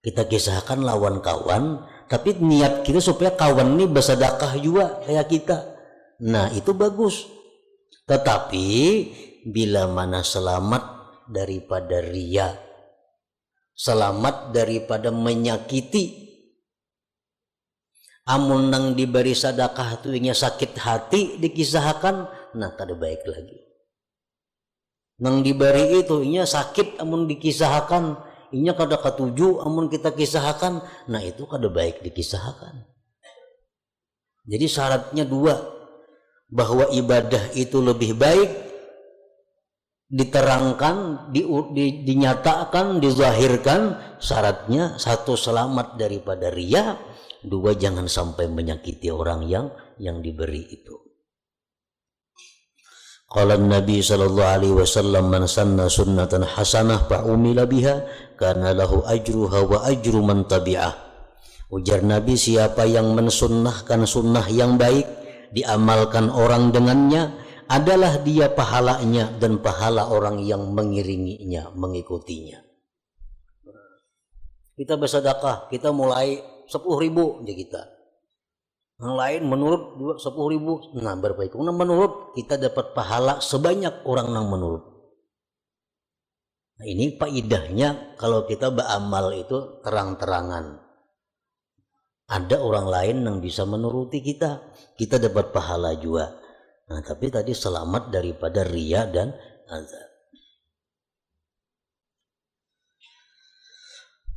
Kita kisahkan lawan kawan, tapi niat kita supaya kawan ini bersedekah juga kayak kita. Nah, itu bagus. Tetapi bila mana selamat daripada riya, selamat daripada menyakiti, amun nang diberi sedekah tu nya sakit hati dikisahkan, nah kada baik lagi. Nang diberi itu nya sakit amun dikisahkan, inya kada katuju amun kita kisahkan, nah itu kada baik dikisahkan. Jadi syaratnya 2, bahwa ibadah itu lebih baik diterangkan, dinyatakan, dizahirkan. Syaratnya 1, selamat daripada riya, 2, jangan sampai menyakiti orang yang diberi itu. Qala Nabi sallallahu alaihi wasallam, man sanna sunnatan hasanah fa umila biha kana lahu ajruha wa ajru man tabi'ah. Ujar Nabi, siapa yang mensunnahkan sunnah yang baik, diamalkan orang dengannya, adalah dia pahalanya dan pahala orang yang mengiringinya, mengikutinya. Kita bersedekah, kita mulai 10.000 aja kita. Yang lain menurut 10.000, nah berbaik. Nah, menurut kita dapat pahala sebanyak orang yang menurut. Nah, ini faidahnya kalau kita beramal itu terang-terangan. Ada orang lain yang bisa menuruti kita dapat pahala juga. Nah, tapi tadi selamat daripada riya dan azab.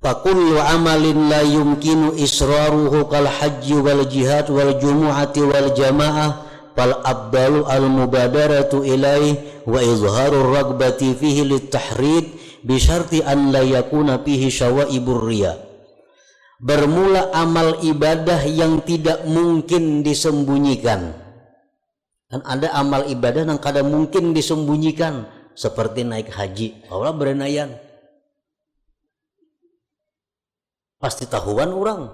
Fakullu amalin la yumkinu israruhu kal hajji wal jihad wal jumu'ati wal jamaah fal abdalu al mubadaratu ilaih wa izharur ragbati fihi lit tahrid bi syarti an la yakuna fihi syawaibur riya. Bermula amal ibadah yang tidak mungkin disembunyikan. Kan ada amal ibadah yang kadang mungkin disembunyikan, seperti naik haji. Allah berenayan, pasti tahuan orang.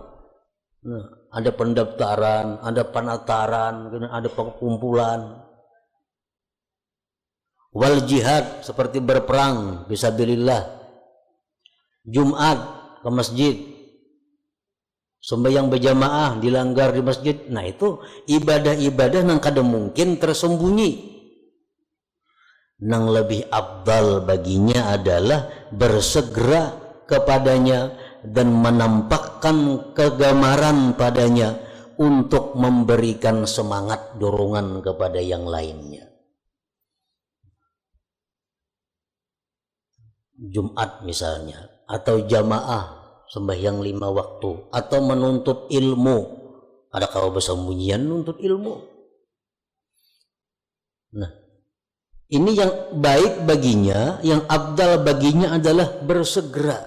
Nah, ada pendaftaran, ada penataran, ada pengumpulan. Wal jihad, seperti berperang fisabilillah. Jumat ke masjid, sembahyang berjamaah dilanggar di masjid. Nah, itu ibadah-ibadah yang kadang mungkin tersembunyi. Yang lebih abdal baginya adalah bersegera kepadanya dan menampakkan kegemaran padanya untuk memberikan semangat dorongan kepada yang lainnya. Jumat misalnya, atau jamaah sembahyang 5 waktu, atau menuntut ilmu, Ada kalau bersembunyian nuntut ilmu. Nah, ini yang baik baginya, yang afdal baginya adalah bersegera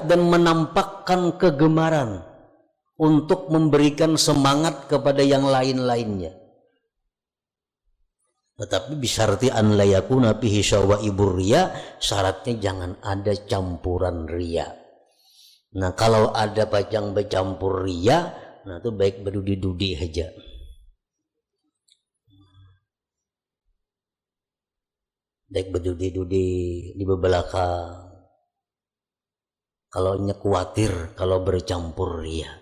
dan menampakkan kegemaran untuk memberikan semangat kepada yang lain-lainnya. Tetapi bisyarti an la yakuna fihi syawaibur riya, syaratnya jangan ada campuran riya. Nah, kalau ada pajang bercampur riya, nah itu baik berdudi-dudi aja. Baik berdudi-dudi di belakang. Kalau khawatir kalau bercampur riya.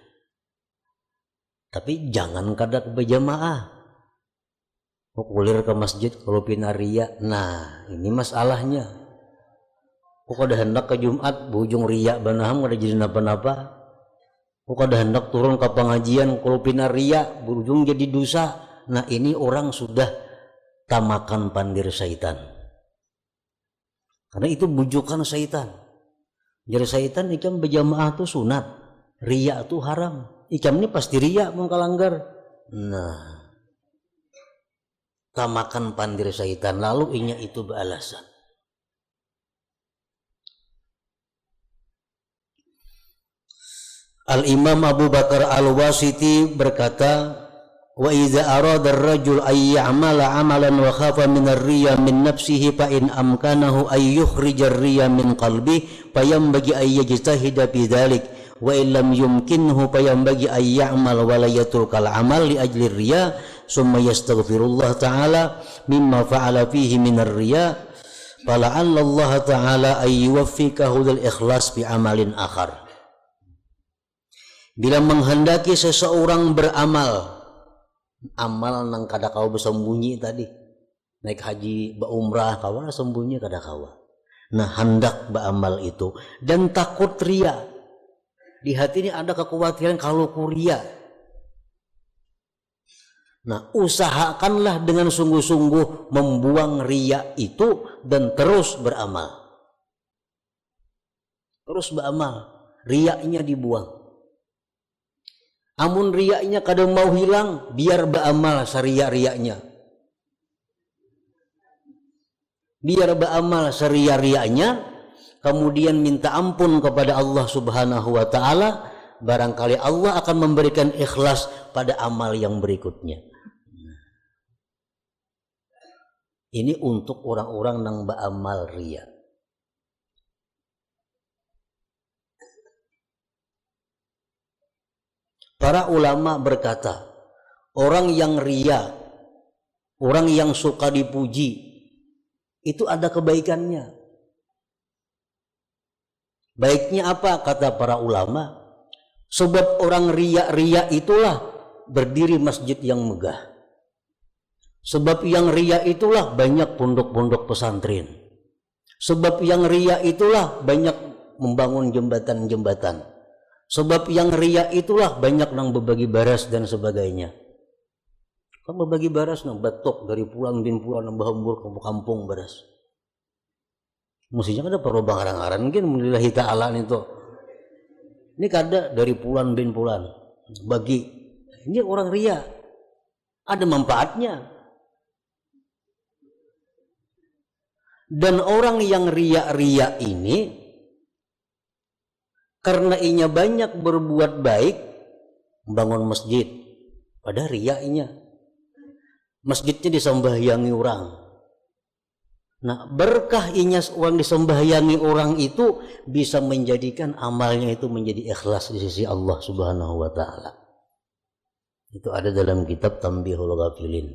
Tapi jangan kadak berjamaah. Kulir ke masjid kalau pina riya. Nah, ini masalahnya. Kok ada hendak ke Jumat bujung riya banaham ada jadi napa-napa. Kok ada hendak turun ke pengajian kalau pina riya bujung jadi dosa. Nah, ini orang sudah tamakan pandir syaitan. Karena itu bujukan syaitan. Jadi syaitan ikam berjamaah itu sunat, riya itu haram. Ikam ini pasti riya mau kalanggar. Nah, tamakan pandir syaitan, lalu inya itu beralasan. Al-Imam Abu Bakar Al-Wasiti berkata, wa idza arada ar-rajul ay ya'mala 'amalan wa khafa min ar-riya min nafsihi fa in amkanahu ay yukhrija ar-riya min qalbi fa yanbaghi ay yajtahida fi dhalik wa in lam yumkinhu fa yanbaghi ay ya'mal wa la yatrukal 'amal li ajli ar-riya summa yastaghfirullah ta'ala mimma fa'ala fihi min ar-riya fala'alla Allah ta'ala ay yuwaffiqahu lil ikhlas bi amalin akhar. Bila menghendaki seseorang beramal, amal nang kada kau bersembunyi tadi, naik haji umrah kawan sembunyi kada kawa. Nah, hendak beramal itu dan takut ria. Di hati ini ada kekhawatiran kalau kuria. Nah, usahakanlah dengan sungguh-sungguh membuang ria itu dan terus beramal. Terus beramal, riaknya dibuang. Amun riaknya kadang mau hilang, biar beramal sariya-riaknya. Biar beramal sariya-riaknya, kemudian minta ampun kepada Allah Subhanahu wa Ta'ala, barangkali Allah akan memberikan ikhlas pada amal yang berikutnya. Ini untuk orang-orang yang beramal riya. Para ulama berkata, orang yang riya, orang yang suka dipuji, itu ada kebaikannya. Baiknya apa kata para ulama? Sebab orang riya itulah berdiri masjid yang megah. Sebab yang riya itulah banyak pondok-pondok pesantren. Sebab yang riya itulah banyak membangun jembatan-jembatan. Sebab yang riya itulah banyak nang berbagi baras dan sebagainya. Kan berbagi baras nang batok dari pulang bin pulang nang bahambur ke kampung baras. Mestinya ada perlu bangaran-aran mungkin lillahi ta'ala itu. Ini kada dari pulan bin pulan bagi. Ini orang riya. Ada manfaatnya. Dan orang yang riya ini karena inya banyak berbuat baik, membangun masjid, pada riya inya. Masjidnya disembahyangi orang. Nah, berkah inya orang disembahyangi orang itu bisa menjadikan amalnya itu menjadi ikhlas di sisi Allah Subhanahu wa Ta'ala. Itu ada dalam kitab Tanbihul Ghafilin.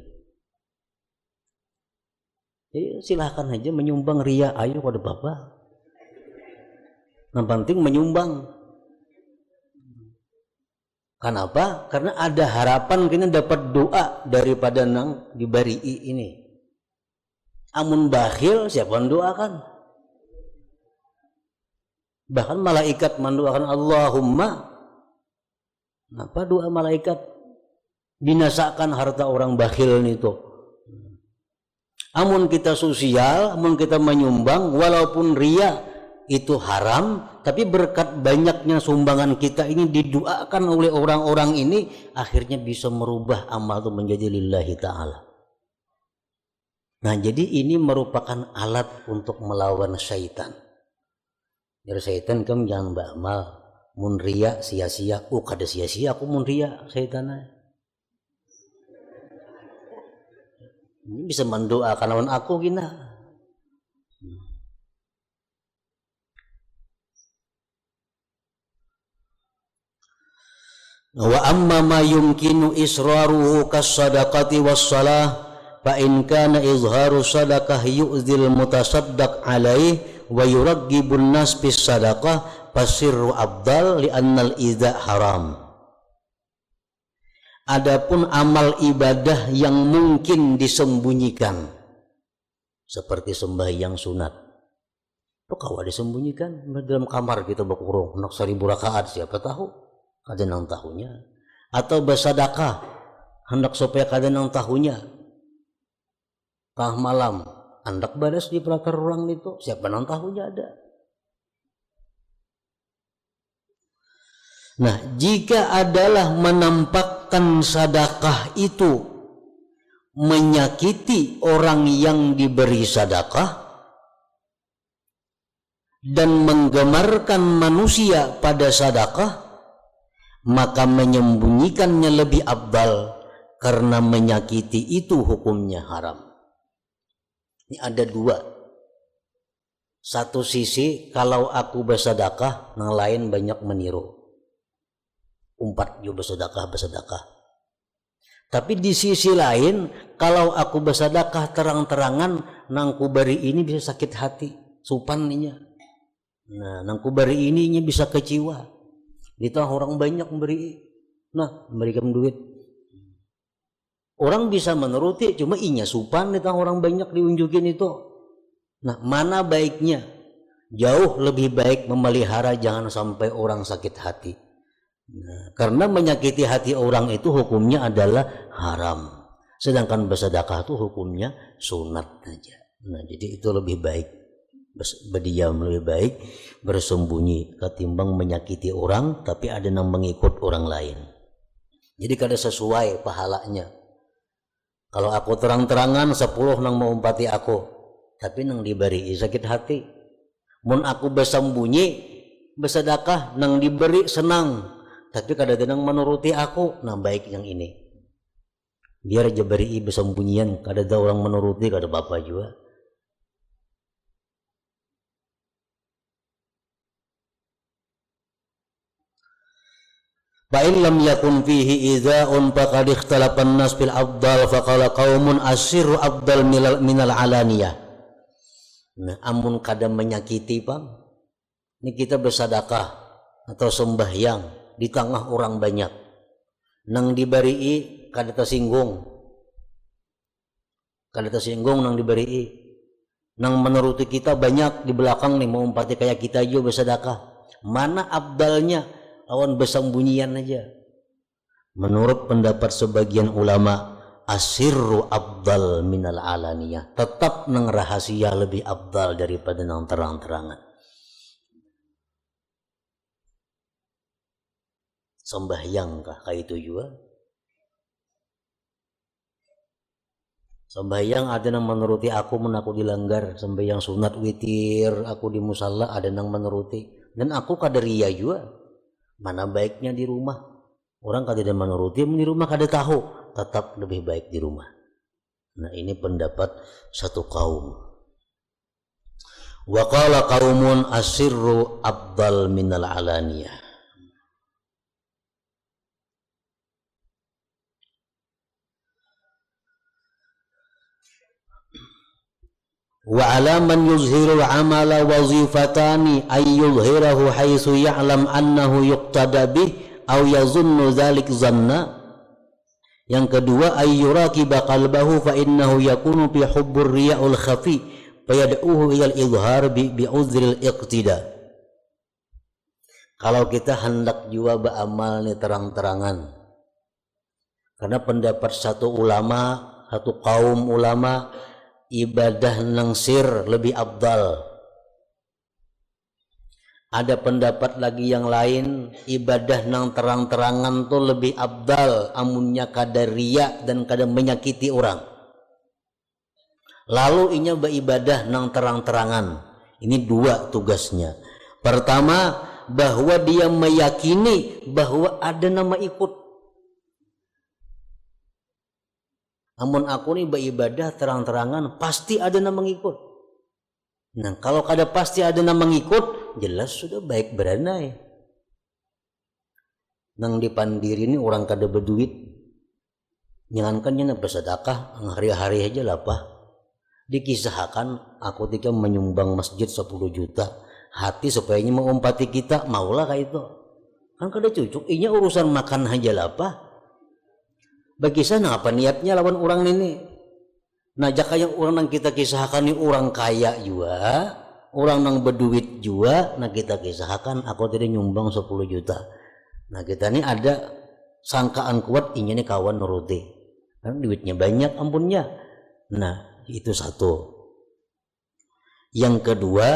Jadi silahkan aja menyumbang riya, ayo pada Bapak. Yang penting menyumbang. Kenapa? Karena ada harapan kita dapat doa daripada nang dibari ini. Amun bakhil siapa mendoakan? Bahkan malaikat mendoakan Allahumma. Apa doa malaikat? Binasakan harta orang bakhil itu. Amun kita sosial, amun kita menyumbang walaupun riya, itu haram, tapi berkat banyaknya sumbangan kita ini didoakan oleh orang-orang ini, akhirnya bisa merubah amal itu menjadi lillahi ta'ala. Nah, jadi ini merupakan alat untuk melawan syaitan. Jadi syaitan kan jangan beramal, mun ria sia-sia, kada sia-sia aku mun ria syaitan. Ini bisa mendoakan lawan aku gina. Wa amma ma yumkinu israruhu kas-sadaqati was-salah fa in kana izharu sadaqah yu'zil mutasaddaq alaih wa yuraggibun nas bis sadaqah fasirru afdal li annal idza haram. Adapun amal ibadah yang mungkin disembunyikan seperti sembahyang sunat, itu kalau disembunyikan dalam kamar kita berkurung nak 1000 rakaat, siapa tahu kada nang tahunya, atau bersedekah hendak supaya kada nang tahunya, tengah malam hendak balas di pelakar orang itu, siapa nang tahunya ada. Nah, jika adalah menampakkan sedekah itu menyakiti orang yang diberi sedekah dan menggemarkan manusia pada sedekah, maka menyembunyikannya lebih afdal karena menyakiti itu hukumnya haram. Ini ada dua. Satu sisi kalau aku bersedekah, yang lain banyak meniru. Umpat juga bersedekah. Tapi di sisi lain, kalau aku bersedekah terang-terangan, nang ku beri ini bisa sakit hati, supaninya. Nah, nang ku beri ini bisa kecewa. Kita orang banyak memberi, nah memberikan duit. Orang bisa menuruti, cuma inya supan kita orang banyak diunjukin itu. Nah, mana baiknya? Jauh lebih baik memelihara, jangan sampai orang sakit hati. Nah, karena menyakiti hati orang itu hukumnya adalah haram, sedangkan bersedekah itu hukumnya sunat saja. Nah, jadi itu lebih baik berdiam, lebih baik bersembunyi ketimbang menyakiti orang tapi ada yang mengikut orang lain. Jadi kada sesuai pahalanya. Kalau aku terang-terangan 10 nang mau umpati aku, tapi nang diberi sakit hati. Mun aku bersembunyi bersedekah nang diberi senang, tapi kadang-kadang menuruti aku, nah baik yang ini. Biar aja beri bersembunyian, kada ada orang menuruti, kada apa-apa juga. Fa in lam yakun fihi idza'un faqad ikhtalafa an-nas bil afdal faqala qaumun asirru afdal minal alaniyah. Nah, amun kada menyakiti Bang. Ini kita bersedekah atau sembahyang di tengah orang banyak, nang diberi kada tersinggung nang diberi, nang menuruti kita banyak di belakang nih mau umpati kayak kita juga bersedekah, mana abdalnya? Awan bersembunyian aja. Menurut pendapat sebagian ulama, asirru abdal minal alaniyah, tetap nang rahasia lebih abdal daripada nang terang-terangan. Sembahyang kah kayak itu juga? Sembahyang ada yang menuruti aku, aku dilanggar. Sembahyang sunat witir aku di musalla ada yang menuruti, dan aku kadaria juga. Mana baiknya di rumah? Orang kada ada menuruti, di rumah kada tahu, tetap lebih baik di rumah. Nah, ini pendapat satu kaum. Wa qala qaumun asirru afdal minal alaniyah. Wa ala man yuzhiru amala wazifatani ay yuzhirahu haitsu ya'lam annahu yuqtada bih aw yazunnu dzalik zanna. Yang kedua, ay yuraqiba qalbahu fa innahu yakunu fi hubbur riya'ul khafi fa yad'uhu ila al-izhar bi uzril iqtida. Kalau kita hendak jua beramal ni terang-terangan, karena pendapat satu ulama, satu kaum ulama, ibadah nang sir lebih afdal. Ada pendapat lagi yang lain, ibadah nang terang-terangan tuh lebih abdal amunnya kada riya dan kada menyakiti orang. Lalu inya beribadah nang terang-terangan. Ini dua tugasnya. Pertama, bahwa dia meyakini bahwa ada nama ikut. Amun aku nih beribadah terang-terangan, pasti ada nama ngikut. Nah, kalau kada pasti ada nama ngikut, jelas sudah baik beranai. Nang dipandiri ini orang kada berduit, nyangankannya bersedekah hari-hari aja lah pak. Dikisahkan aku ketika menyumbang masjid 10 juta, hati supaya mengumpati kita, maulah kayak itu. Kan kada cucuk, inya urusan makan aja lah pak. Bagi sana apa niatnya lawan orang ini? Nah, jaka yang orang yang kita kisahkan ini orang kaya juga, orang yang berduit juga. Nah, kita kisahkan aku tadi nyumbang 10 juta. Nah, kita ini ada sangkaan kuat ini kawan nuruti. Kan duitnya banyak ampunnya. Nah, itu satu. Yang kedua,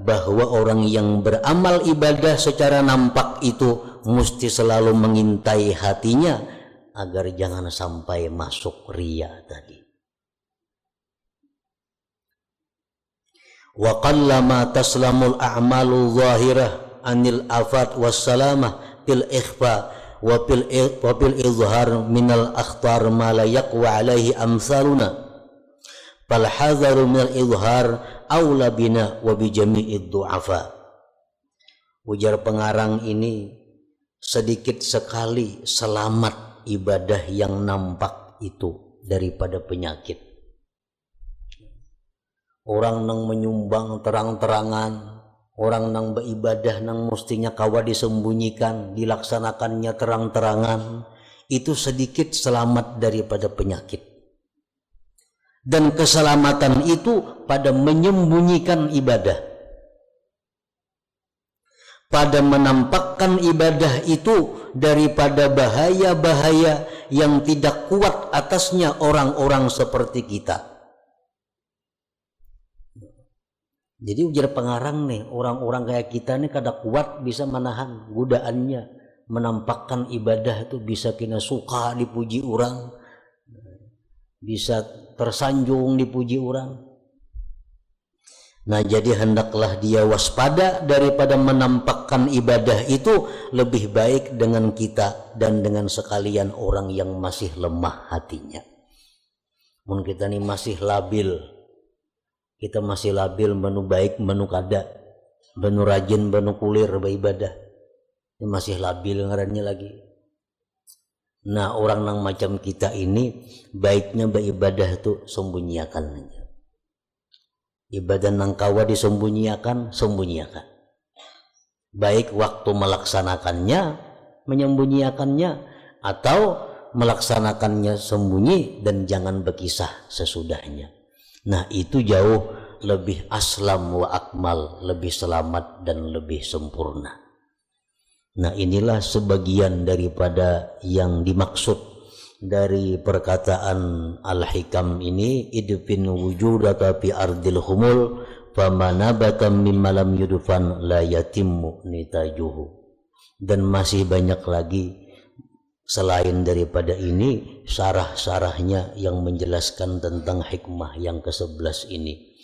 bahwa orang yang beramal ibadah secara nampak itu mesti selalu mengintai hatinya agar jangan sampai masuk riya tadi. Wa qallama taslamul a'malu zahirah anil afat wassalamah fil ikhfa wa fil izhar minal akhtar ma la yaqwa alaihi amsaluna fal hadharu minal izhar aula bina wa bi jami'id du'afa. Ujar pengarang ini, sedikit sekali selamat ibadah yang nampak itu daripada penyakit. Orang nang menyumbang terang-terangan, orang nang beribadah nang mestinya kawa disembunyikan, dilaksanakannya terang-terangan, itu sedikit selamat daripada penyakit. Dan keselamatan itu pada menyembunyikan ibadah, pada menampakkan ibadah itu daripada bahaya-bahaya yang tidak kuat atasnya orang-orang seperti kita. Jadi ujar pengarang nih, orang-orang kayak kita nih kada kuat bisa menahan godaannya, menampakkan ibadah itu bisa kena suka dipuji orang, bisa tersanjung dipuji orang. Nah, jadi hendaklah dia waspada daripada menampakkan ibadah itu, lebih baik dengan kita dan dengan sekalian orang yang masih lemah hatinya. Mun kita nih masih labil, kita masih labil menu baik menu kada, menu rajin menu kulir beribadah, ini masih labil ngarannya lagi. Nah, orang nang macam kita ini baiknya beribadah itu sembunyiakan aja. Ibadah nang kawa disembunyiakan, sembunyiakan. Baik waktu melaksanakannya, menyembunyiakannya, atau melaksanakannya sembunyi dan jangan berkisah sesudahnya. Nah, itu jauh lebih aslam wa akmal, lebih selamat dan lebih sempurna. Nah, inilah sebagian daripada yang dimaksud dari perkataan Al-Hikam ini, idfin wujudaka fi ardil humul famanabata mimma lam yudfan la yatimmu nitajuhu. Dan masih banyak lagi selain daripada ini syarah-syarahnya yang menjelaskan tentang hikmah yang ke-11 ini.